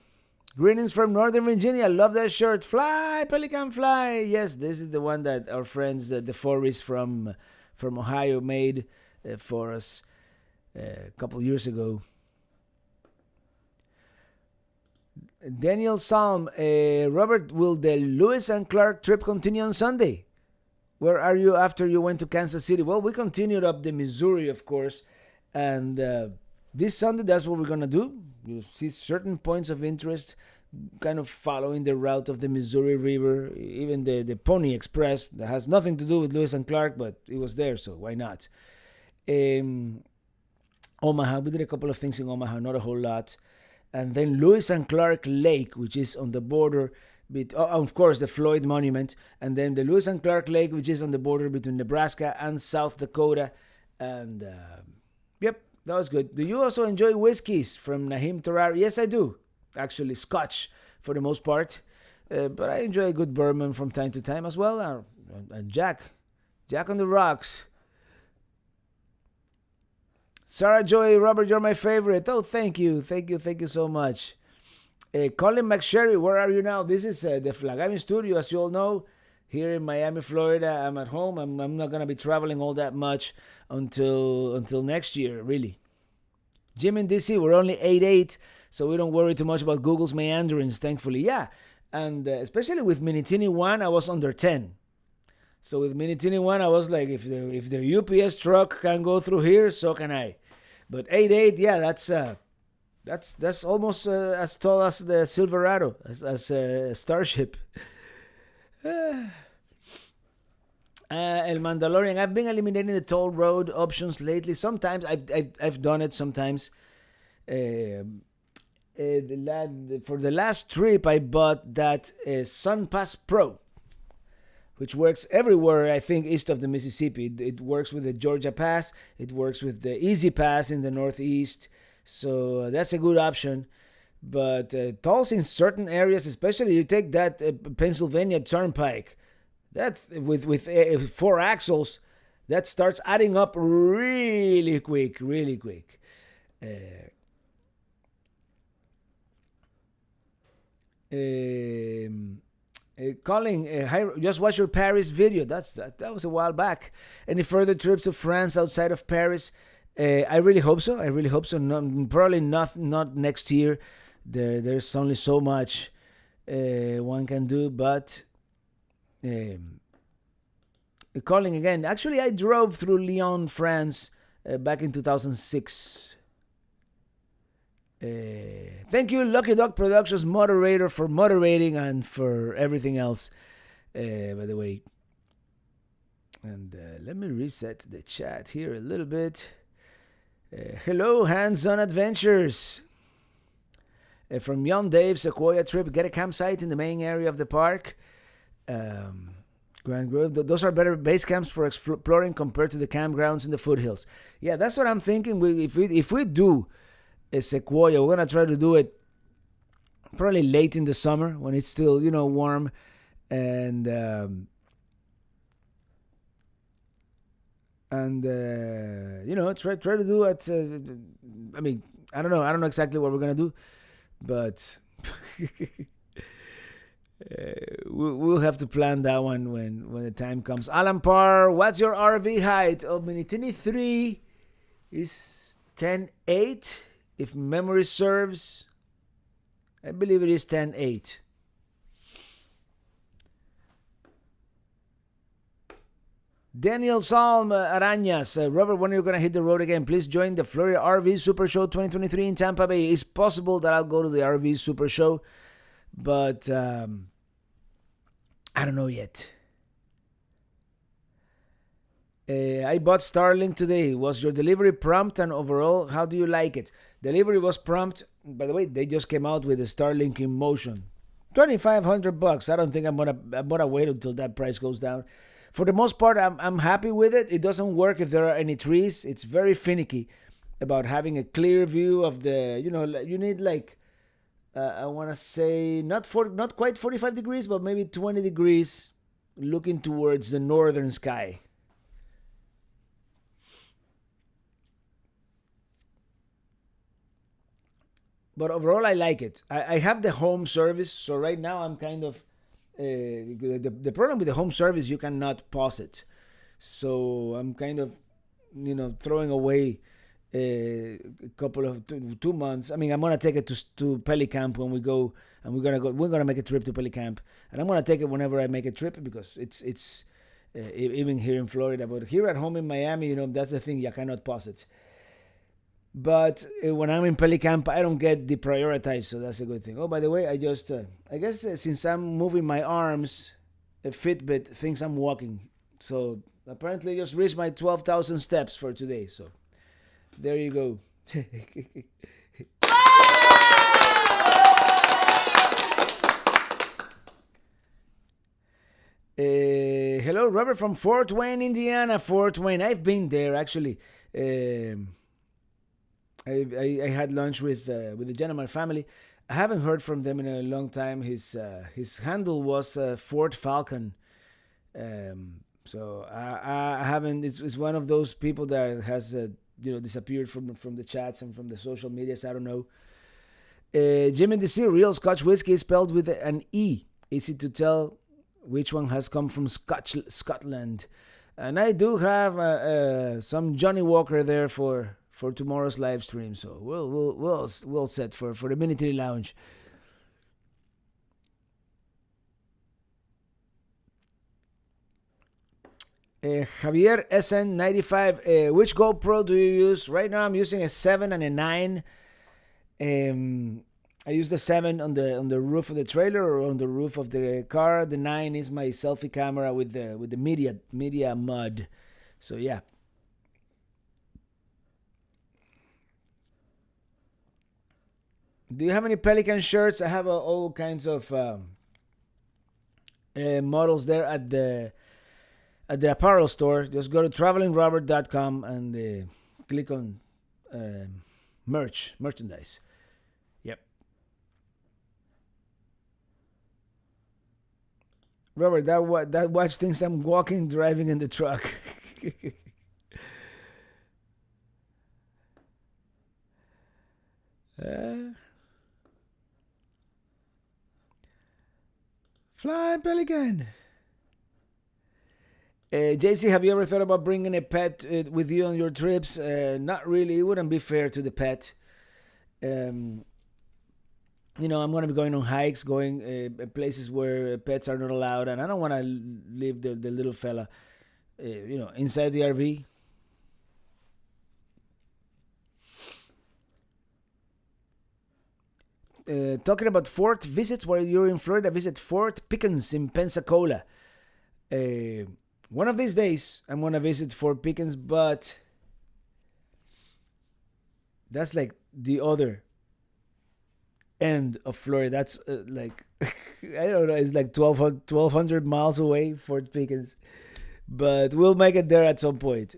A: Greetings from Northern Virginia. Love that shirt. Fly, Pelican, fly. Yes, this is the one that our friends, the Forries from Ohio, made for us a couple years ago. Daniel Salm, Robert, will the Lewis and Clark trip continue on Sunday? Where are you after you went to Kansas City? Well, we continued up the Missouri, of course, and this Sunday, that's what we're going to do. You'll see certain points of interest, kind of following the route of the Missouri River, even the Pony Express. That has nothing to do with Lewis and Clark, but it was there, so why not? Omaha, we did a couple of things in Omaha, not a whole lot. And then Lewis and Clark Lake, which is on the border, of course, the Floyd Monument, and then the Lewis and Clark Lake, which is on the border between Nebraska and South Dakota. And, yep, that was good. Do you also enjoy whiskeys from Nahim Tarari? Yes, I do. Actually, Scotch for the most part. But I enjoy a good bourbon from time to time as well. And Jack on the rocks. Sarah Joy, Robert, you're my favorite. Oh, thank you so much. Colin McSherry, where are you now? This is the Flagami studio, as you all know, here in Miami, Florida. I'm at home. I'm not going to be traveling all that much until next year, really. Jim in DC, we're only 8.8, so we don't worry too much about Google's meanderings, thankfully. Yeah, and especially with Minitini I, I was under 10. So with Minitini I, I was like, if the UPS truck can go through here, so can I. But 8.8, yeah, that's almost as tall as the Silverado, as a Starship. El Mandalorian. I've been eliminating the toll road options lately. Sometimes I've done it. Sometimes. For the last trip, I bought that SunPass Pro, which works everywhere, I think, east of the Mississippi. It works with the Georgia Pass. It works with the Easy Pass in the Northeast. So that's a good option. But tolls in certain areas, especially you take that Pennsylvania Turnpike, that with 4 axles, that starts adding up really quick, really quick. Um, Calling, hi, just watch your Paris video. That was a while back. Any further trips to France outside of Paris? I really hope so. I really hope so. Probably not next year. There's only so much one can do. But um, calling again. Actually, I drove through Lyon, France, back in 2006. Thank you, Lucky Dog Productions moderator, for moderating and for everything else. By the way, and let me reset the chat here a little bit. Hello, hands-on adventures. From Young Dave, Sequoia trip. Get a campsite in the main area of the park. Grand Grove. Those are better base camps for exploring compared to the campgrounds in the foothills. Yeah, that's what I'm thinking. If we do a Sequoia, we're gonna try to do it probably late in the summer when it's still warm, and try to do it. I mean, I don't know exactly what we're gonna do, but we'll have to plan that one when the time comes. Alan Parr, what's your RV height? Oh, Minitini III is 10.8, if memory serves. I believe it is 10.8. Daniel Salm Arañas, Robert, when are you going to hit the road again? Please join the Florida RV Super Show 2023 in Tampa Bay. It's possible that I'll go to the RV Super Show, but I don't know yet. I bought Starlink today. Was your delivery prompt, and overall, how do you like it? Delivery was prompt. By the way, they just came out with the Starlink in motion. $2,500. I don't think I'm gonna wait until that price goes down. For the most part, I'm happy with it. It doesn't work if there are any trees. It's very finicky about having a clear view of the. You need like I want to say not quite 45 degrees, but maybe 20 degrees, looking towards the northern sky. But overall, I like it. I have the home service, so right now I'm kind of the problem with the home service, you cannot pause it. So I'm kind of throwing away a couple of 2 months. I mean, I'm gonna take it to Pelicamp when we go, and we're gonna make a trip to Pelicamp, and I'm gonna take it whenever I make a trip because it's even here in Florida. But here at home in Miami, that's the thing, you cannot pause it. But when I'm in Pelicamp, I don't get deprioritized, so that's a good thing. Oh, by the way, I guess since I'm moving my arms, a Fitbit thinks I'm walking. So apparently I just reached my 12,000 steps for today. So there you go. Hello, Robert from Fort Wayne, Indiana. Fort Wayne. I've been there, actually. I had lunch with the gentleman family. I haven't heard from them in a long time. His handle was Fort Falcon. So I haven't. It's one of those people that has disappeared from the chats and from the social medias. I don't know. Jimmy DC, real Scotch whiskey is spelled with an E. Easy to tell which one has come from Scotland. And I do have some Johnny Walker there for tomorrow's live stream, so we'll set for the Minitini Lounge. Javier SN95, which GoPro do you use? Right now I'm using a 7 and a 9. I use the 7 on the roof of the trailer or on the roof of the car. The 9 is my selfie camera with the media mud. So yeah. Do you have any Pelican shirts? I have all kinds of models there at the apparel store. Just go to travelingrobert.com and click on merchandise. Yep. Robert, that watch thinks I'm walking, driving in the truck. uh, Fly Pelican. JC, have you ever thought about bringing a pet with you on your trips? Not really. It wouldn't be fair to the pet. Um, I'm going to be going on hikes, going places where pets are not allowed, and I don't want to leave the little fella, inside the RV. Talking about Fort visits, while you're in Florida, visit Fort Pickens in Pensacola. Uh, One of these days, I'm gonna visit Fort Pickens, but that's like the other end of Florida. That's like I don't know. It's like 1,200 miles away, Fort Pickens, but we'll make it there at some point.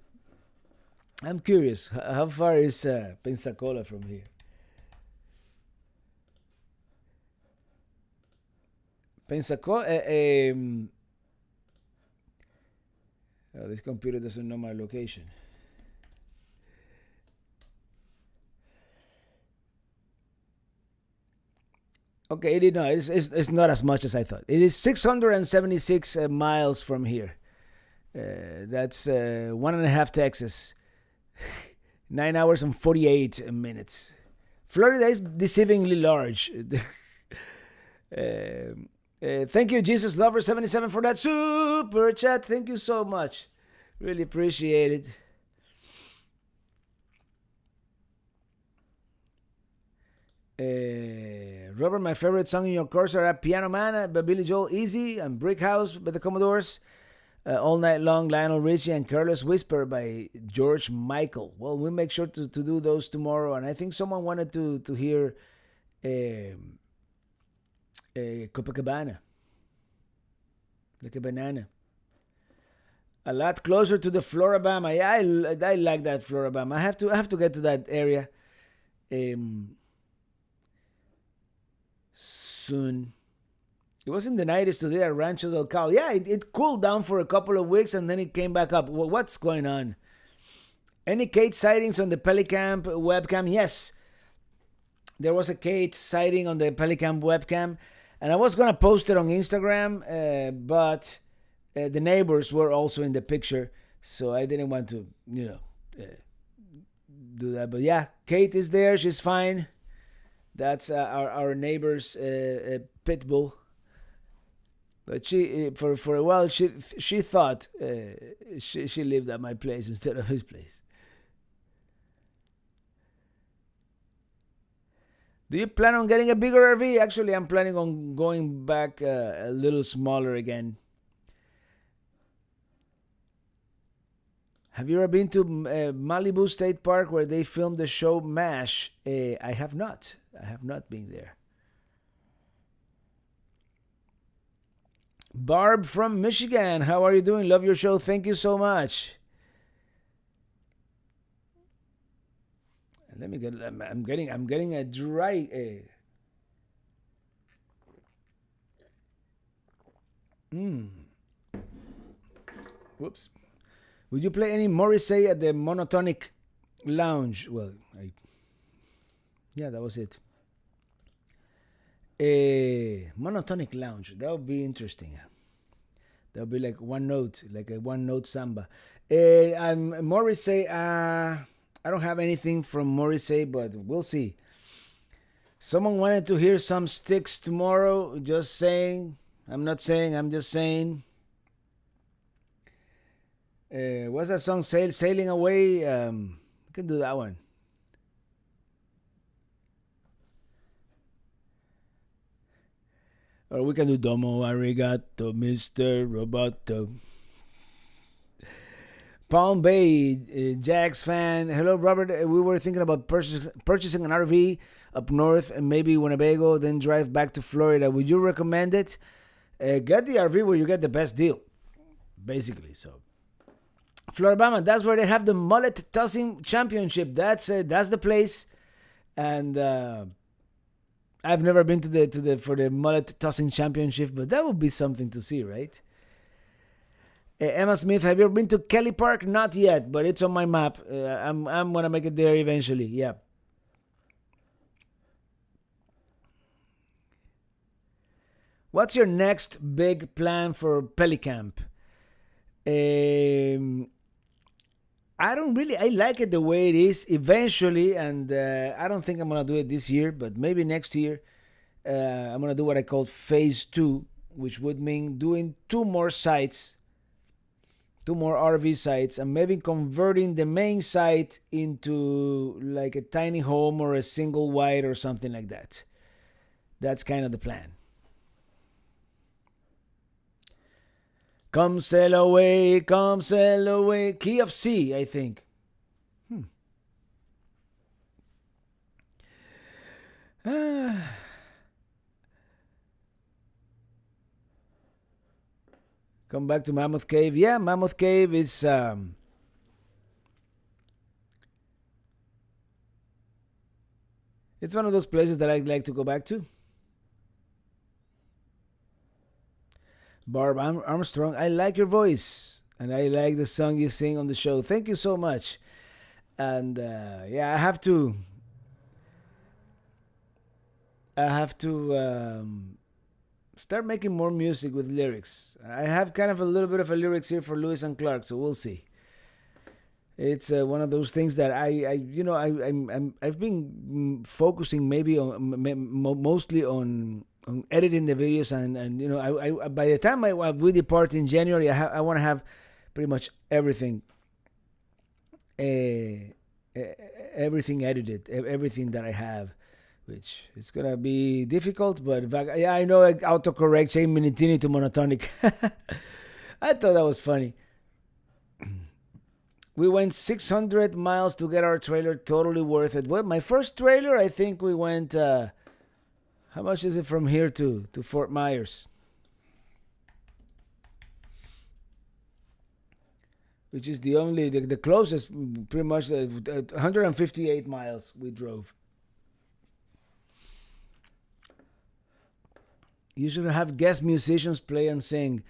A: I'm curious. How far is Pensacola from here? Pensacola. This computer doesn't know my location. Okay, no, it's not as much as I thought. It is 676 miles from here. That's 1.5 Texas. 9 hours and 48 minutes. Florida is deceivingly large. Thank you, Jesus Lover 77, for that super chat. Thank you so much. Really appreciate it. Robert, my favorite song in your course are Piano Man by Billy Joel, Easy, and Brick House by the Commodores. All Night Long, Lionel Richie, and Careless Whisper by George Michael. Well, we'll make sure to do those tomorrow. And I think someone wanted to hear Copacabana, like a banana. A lot closer to the Florabama. Yeah, I like that Florabama. I have to get to that area soon. It was in the 90s today at Rancho del Cal. Yeah, it cooled down for a couple of weeks and then it came back up. Well, what's going on? Any Kate sightings on the Pelicamp webcam? Yes. There was a Kate sighting on the Pelicamp webcam. And I was going to post it on Instagram, but the neighbors were also in the picture. So I didn't want to, do that. But yeah, Kate is there. She's fine. That's our neighbor's pit bull. But she, for a while, she thought she lived at my place instead of his place. Do you plan on getting a bigger RV? Actually, I'm planning on going back a little smaller again. Have you ever been to Malibu State Park where they filmed the show MASH? I have not. I have not been there. Barb from Michigan, how are you doing? Love your show. Thank you so much. Let me get. I'm getting a dry. Whoops. Would you play any Morrissey at the Monotonic Lounge? Well, yeah, that was it. Monotonic Lounge. That would be interesting. That would be like one note, like a one note samba. I'm Morrissey. I don't have anything from Morrissey, but we'll see. Someone wanted to hear some Sticks tomorrow. Just saying. I'm not saying. I'm just saying. What's that song? Sailing Away. We can do that one. Or we can do Domo Arigato, Mr. Roboto. Palm Bay, Jack's fan. Hello, Robert. We were thinking about purchasing an RV up north and maybe Winnebago, then drive back to Florida. Would you recommend it? Get the RV where you get the best deal, basically. So, Floribama, that's where they have the mullet tossing championship. That's the place, and I've never been to the for the mullet tossing championship, but that would be something to see, right? Emma Smith, have you ever been to Kelly Park? Not yet, but it's on my map. I'm gonna make it there eventually. Yeah. What's your next big plan for Pelicamp? Um, I don't really. I like it the way it is. Eventually, and I don't think I'm gonna do it this year, but maybe next year. I'm gonna do what I call phase two, which would mean doing two more RV sites, and maybe converting the main site into like a tiny home or a single wide or something like that. That's kind of the plan. Come sail away. Key of C, I think. Hmm. Ah. Come back to Mammoth Cave. Yeah, Mammoth Cave is it's one of those places that I'd like to go back to. Barb Armstrong, I like your voice and I like the song you sing on the show. Thank you so much. And yeah, I have to start making more music with lyrics. I have kind of a little bit of a lyrics here for Lewis and Clark, so we'll see. It's one of those things that I've been focusing maybe on mostly on editing the videos, and I by the time we depart in January, I want to have pretty much uh, everything edited, everything that I have, which is gonna be difficult. But yeah, I know autocorrect change Minitini to monotonic. I thought that was funny. We went 600 miles to get our trailer. Totally worth it. Well, my first trailer, I think we went. How much is it from here to Fort Myers? Which is the closest, pretty much 158 miles we drove. You should have guest musicians play and sing.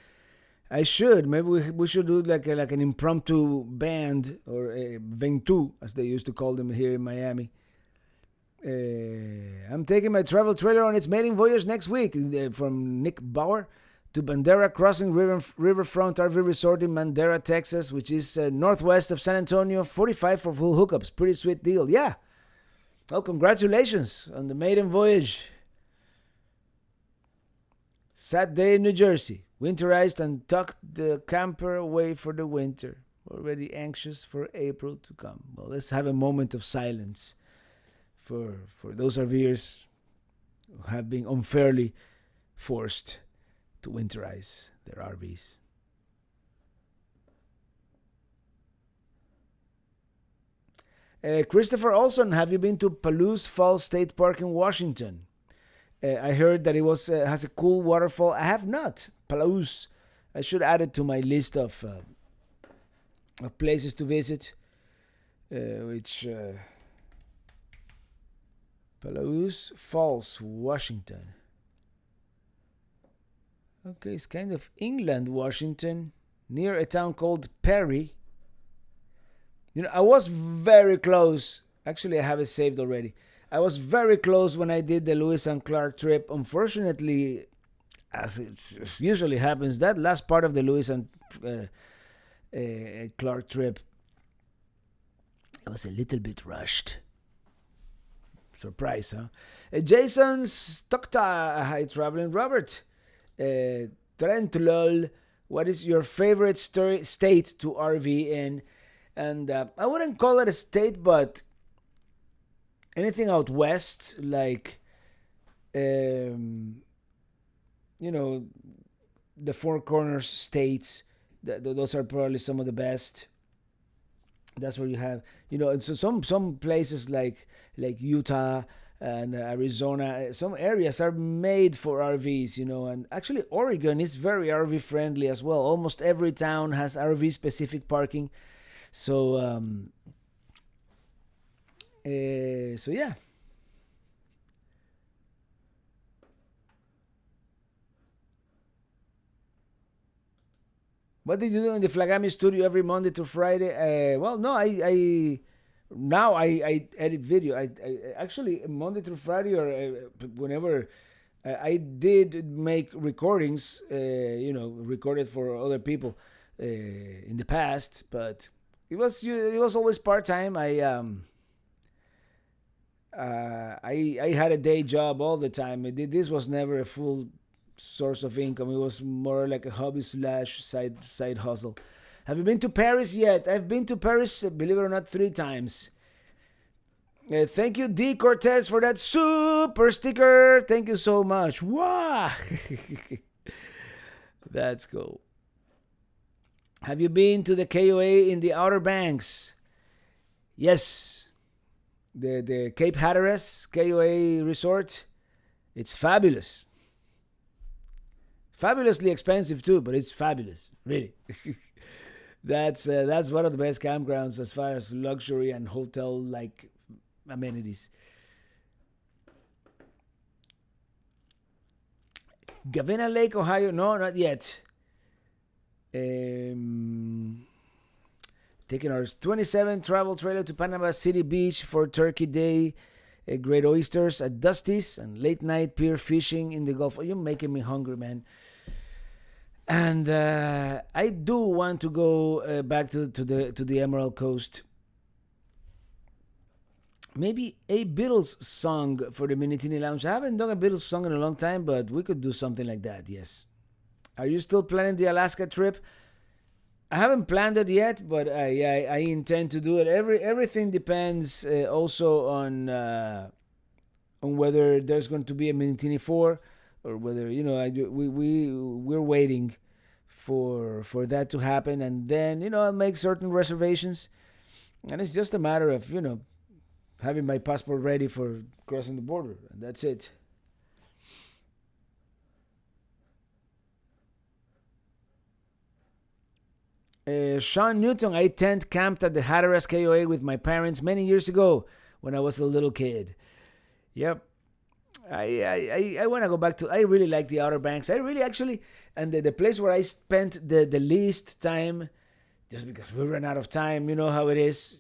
A: I should. Maybe we should do like an impromptu band or a ventu, as they used to call them here in Miami. I'm taking my travel trailer on its maiden voyage next week from Nick Bauer to Bandera Crossing Riverfront RV Resort in Bandera, Texas, which is northwest of San Antonio. 45 for full hookups. Pretty sweet deal. Yeah. Well, congratulations on the maiden voyage. Sad day in New Jersey. Winterized and tucked the camper away for the winter. Already anxious for April to come. Well, let's have a moment of silence for those RVers who have been unfairly forced to winterize their RVs. Christopher Olson, have you been to Palouse Falls State Park in Washington? I heard that it has a cool waterfall. I have not. Palouse. I should add it to my list of places to visit. Which Palouse Falls, Washington. Okay, it's kind of England, Washington, near a town called Perry. I was very close. Actually, I have it saved already. I was very close when I did the Lewis and Clark trip. Unfortunately, as it usually happens, that last part of the Lewis and Clark trip, it was a little bit rushed. Surprise, huh? Jason Stockta, hi, traveling Robert. Trent lol, what is your favorite state to RV in? And I wouldn't call it a state, but anything out west, like the Four Corners states. Those are probably some of the best. That's where you have, so some places like Utah and Arizona, some areas are made for RVs, and actually Oregon is very RV friendly as well. Almost every town has RV specific parking. So so yeah. What did you do in the Flagami studio every Monday to Friday? Well, no, I now I edit video. I actually Monday through Friday or whenever I did make recordings. Recorded for other people in the past, but it was always part time. I had a day job all the time. This was never a full source of income. It was more like a hobby slash side hustle. Have you been to Paris yet? I've been to Paris, believe it or not, 3 times. Thank you, D Cortez, for that super sticker. Thank you so much. Wow, that's cool. Have you been to the KOA in the Outer Banks? Yes, the Cape Hatteras KOA resort. It's fabulous. Fabulously expensive too, but it's fabulous, really. That's one of the best campgrounds as far as luxury and hotel like amenities. Gavina Lake, Ohio. No, not yet. Taking our 27 travel trailer to Panama City Beach for Turkey Day. Great oysters at Dusty's and late night pier fishing in the Gulf. Oh, you're making me hungry, man. And I do want to go back to the Emerald Coast. Maybe a Beatles song for the Minitini Lounge. I haven't done a Beatles song in a long time, but we could do something like that. Yes. Are you still planning the Alaska trip? I haven't planned it yet, but I intend to do it. Everything depends also on whether there's going to be a Minitini 4 or whether we're waiting for that to happen, and then I'll make certain reservations, and it's just a matter of having my passport ready for crossing the border, and that's it. Sean Newton, I tent camped at the Hatteras KOA with my parents many years ago when I was a little kid. Yep. I want to go back to. I really like the Outer Banks. I really actually, and the place where I spent the least time, just because we ran out of time. You know how it is.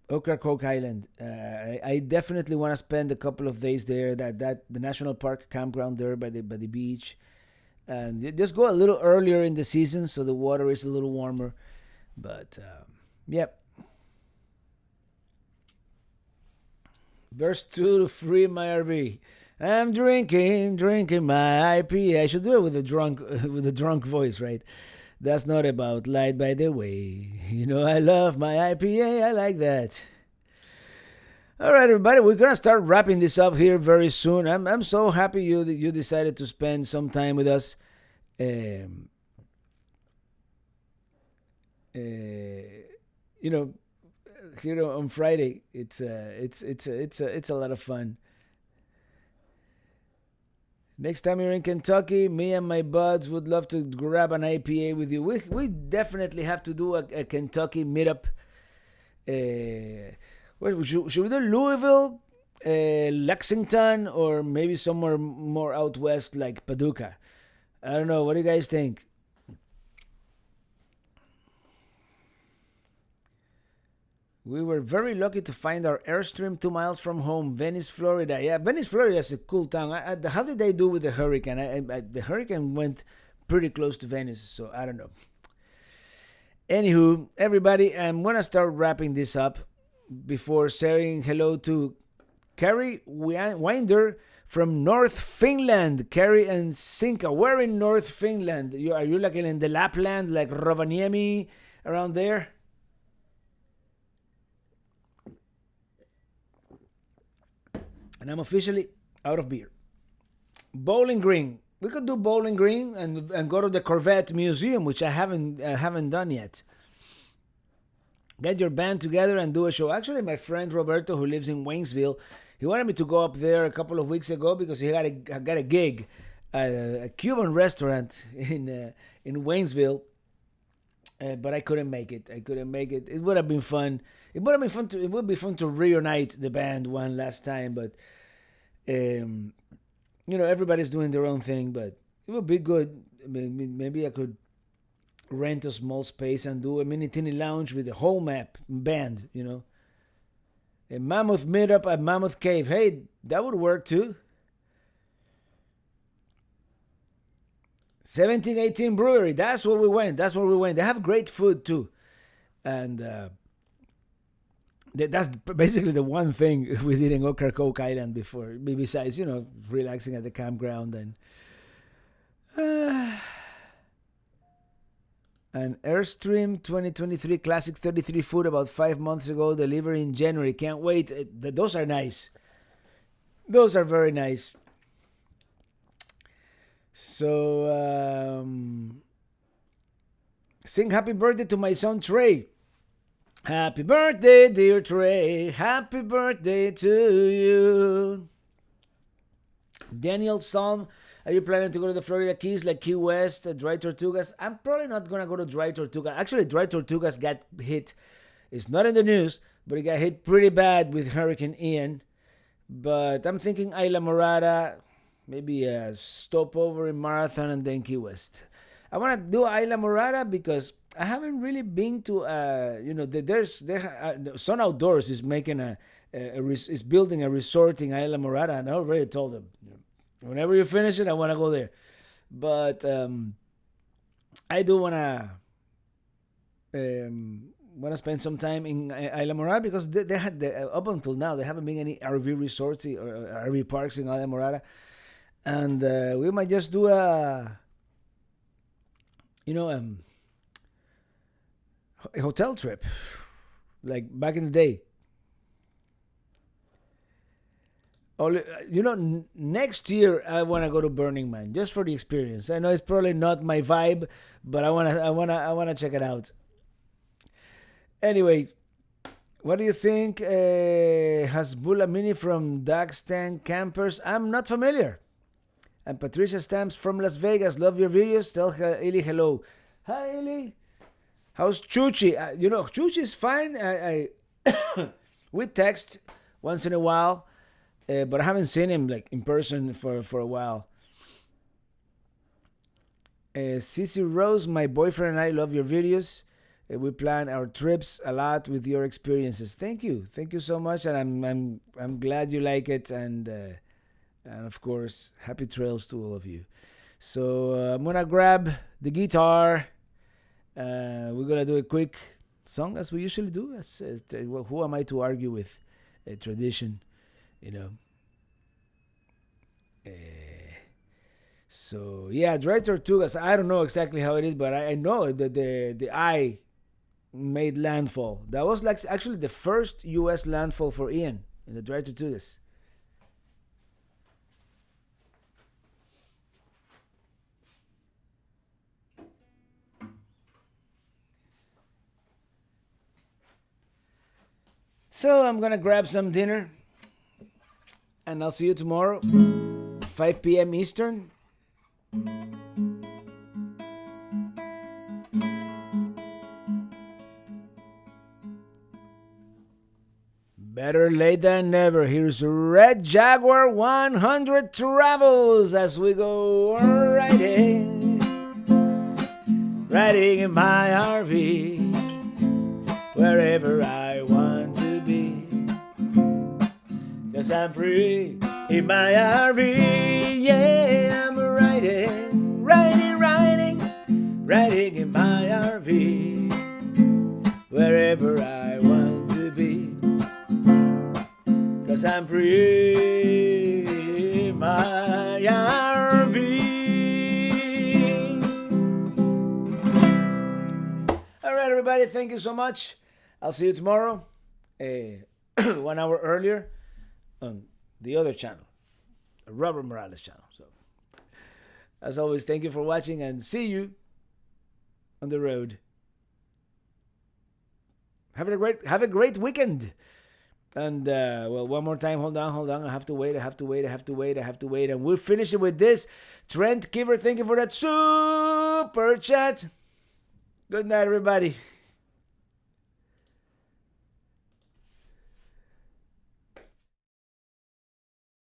A: Ocracoke Island. I definitely want to spend a couple of days there. That the national park campground there by the beach, and just go a little earlier in the season so the water is a little warmer. But yep. Verse 2 to free my RV. I'm drinking my IPA. I should do it with a drunk voice, right? That's not about light, by the way. I love my IPA. I like that. All right, everybody, we're gonna start wrapping this up here very soon. I'm so happy you decided to spend some time with us. Here on Friday, it's a lot of fun. Next time you're in Kentucky, me and my buds would love to grab an IPA with you. We definitely have to do a Kentucky meetup. Should we do Louisville, Lexington, or maybe somewhere more out west like Paducah? I don't know. What do you guys think? We were very lucky to find our Airstream 2 miles from home, Venice, Florida. Yeah, Venice, Florida is a cool town. How did they do with the hurricane? The hurricane went pretty close to Venice, so I don't know. Anywho, everybody, I'm going to start wrapping this up before saying hello to Carrie Winder from North Finland. Carrie and Sinka. Where in North Finland? Are you like in the Lapland, like Rovaniemi, around there? And I'm officially out of beer. Bowling Green. We could do Bowling Green and go to the Corvette Museum, which I haven't done yet. Get your band together and do a show. Actually, my friend Roberto, who lives in Waynesville, he wanted me to go up there a couple of weeks ago because he got a gig at a Cuban restaurant in Waynesville. But I couldn't make it. It would have been fun. It would be fun to reunite the band one last time, but everybody's doing their own thing, but it would be good. I mean, maybe I could rent a small space and do a Minitini lounge with the whole map band. A mammoth meetup at Mammoth Cave. Hey, that would work too. 1718 Brewery. That's where we went. They have great food too, and that's basically the one thing we did in Ocracoke Island before. Besides, relaxing at the campground and Airstream 2023 Classic 33 food about 5 months ago. Delivery in January. Can't wait. Those are nice. Those are very nice. So, sing happy birthday to my son Trey. Happy birthday, dear Trey. Happy birthday to you. Daniel Psalm, are you planning to go to the Florida Keys like Key West, Dry Tortugas? I'm probably not going to go to Dry Tortugas. Actually, Dry Tortugas got hit. It's not in the news, but it got hit pretty bad with Hurricane Ian. But I'm thinking Isla Morada, maybe a stopover in Marathon and then Key West. I want to do Isla Morada because I haven't really been to, Sun Outdoors is making is building a resort in Isla Morada, and I already told them, whenever you finish it, I want to go there. But I do want to spend some time in Isla Morada because they had up until now they haven't been any RV resorts or RV parks in Isla Morada. And we might just do a hotel trip, like back in the day. Next year I want to go to Burning Man just for the experience. I know it's probably not my vibe, but I wanna check it out. Anyway, what do you think? Hasbullah Mini from Dagstan Campers. I'm not familiar. And Patricia Stamps from Las Vegas. Love your videos. Tell Ili hello. Hi, Ili. How's Chuchi? Chuchi is fine. We text once in a while, but I haven't seen him like in person for a while. Cici Rose, my boyfriend and I love your videos. We plan our trips a lot with your experiences. Thank you so much, and I'm glad you like it, and of course, happy trails to all of you. So I'm gonna grab the guitar. We're gonna do a quick song as we usually do. Who am I to argue with a tradition, So yeah, Dry Tortugas. I don't know exactly how it is, but I know that the I made landfall. That was like actually the first U.S. landfall for Ian in the Dry Tortugas. So I'm gonna grab some dinner, and I'll see you tomorrow, 5 p.m. Eastern. Better late than never. Here's Red Jaguar 100 Travels as we go riding in my RV, wherever I want to be. 'Cause I'm free in my RV. Yeah, I'm riding in my RV, wherever I want to be. 'Cause I'm free in my RV. All right, everybody, thank you so much. I'll see you tomorrow, 1 hour earlier, on the other channel, Robert Morales channel. So, as always, thank you for watching, and see you on the road. Have a great weekend. And one more time, hold on. I have to wait. And we'll finish it with this. Trent Kiver, thank you for that super chat. Good night, everybody.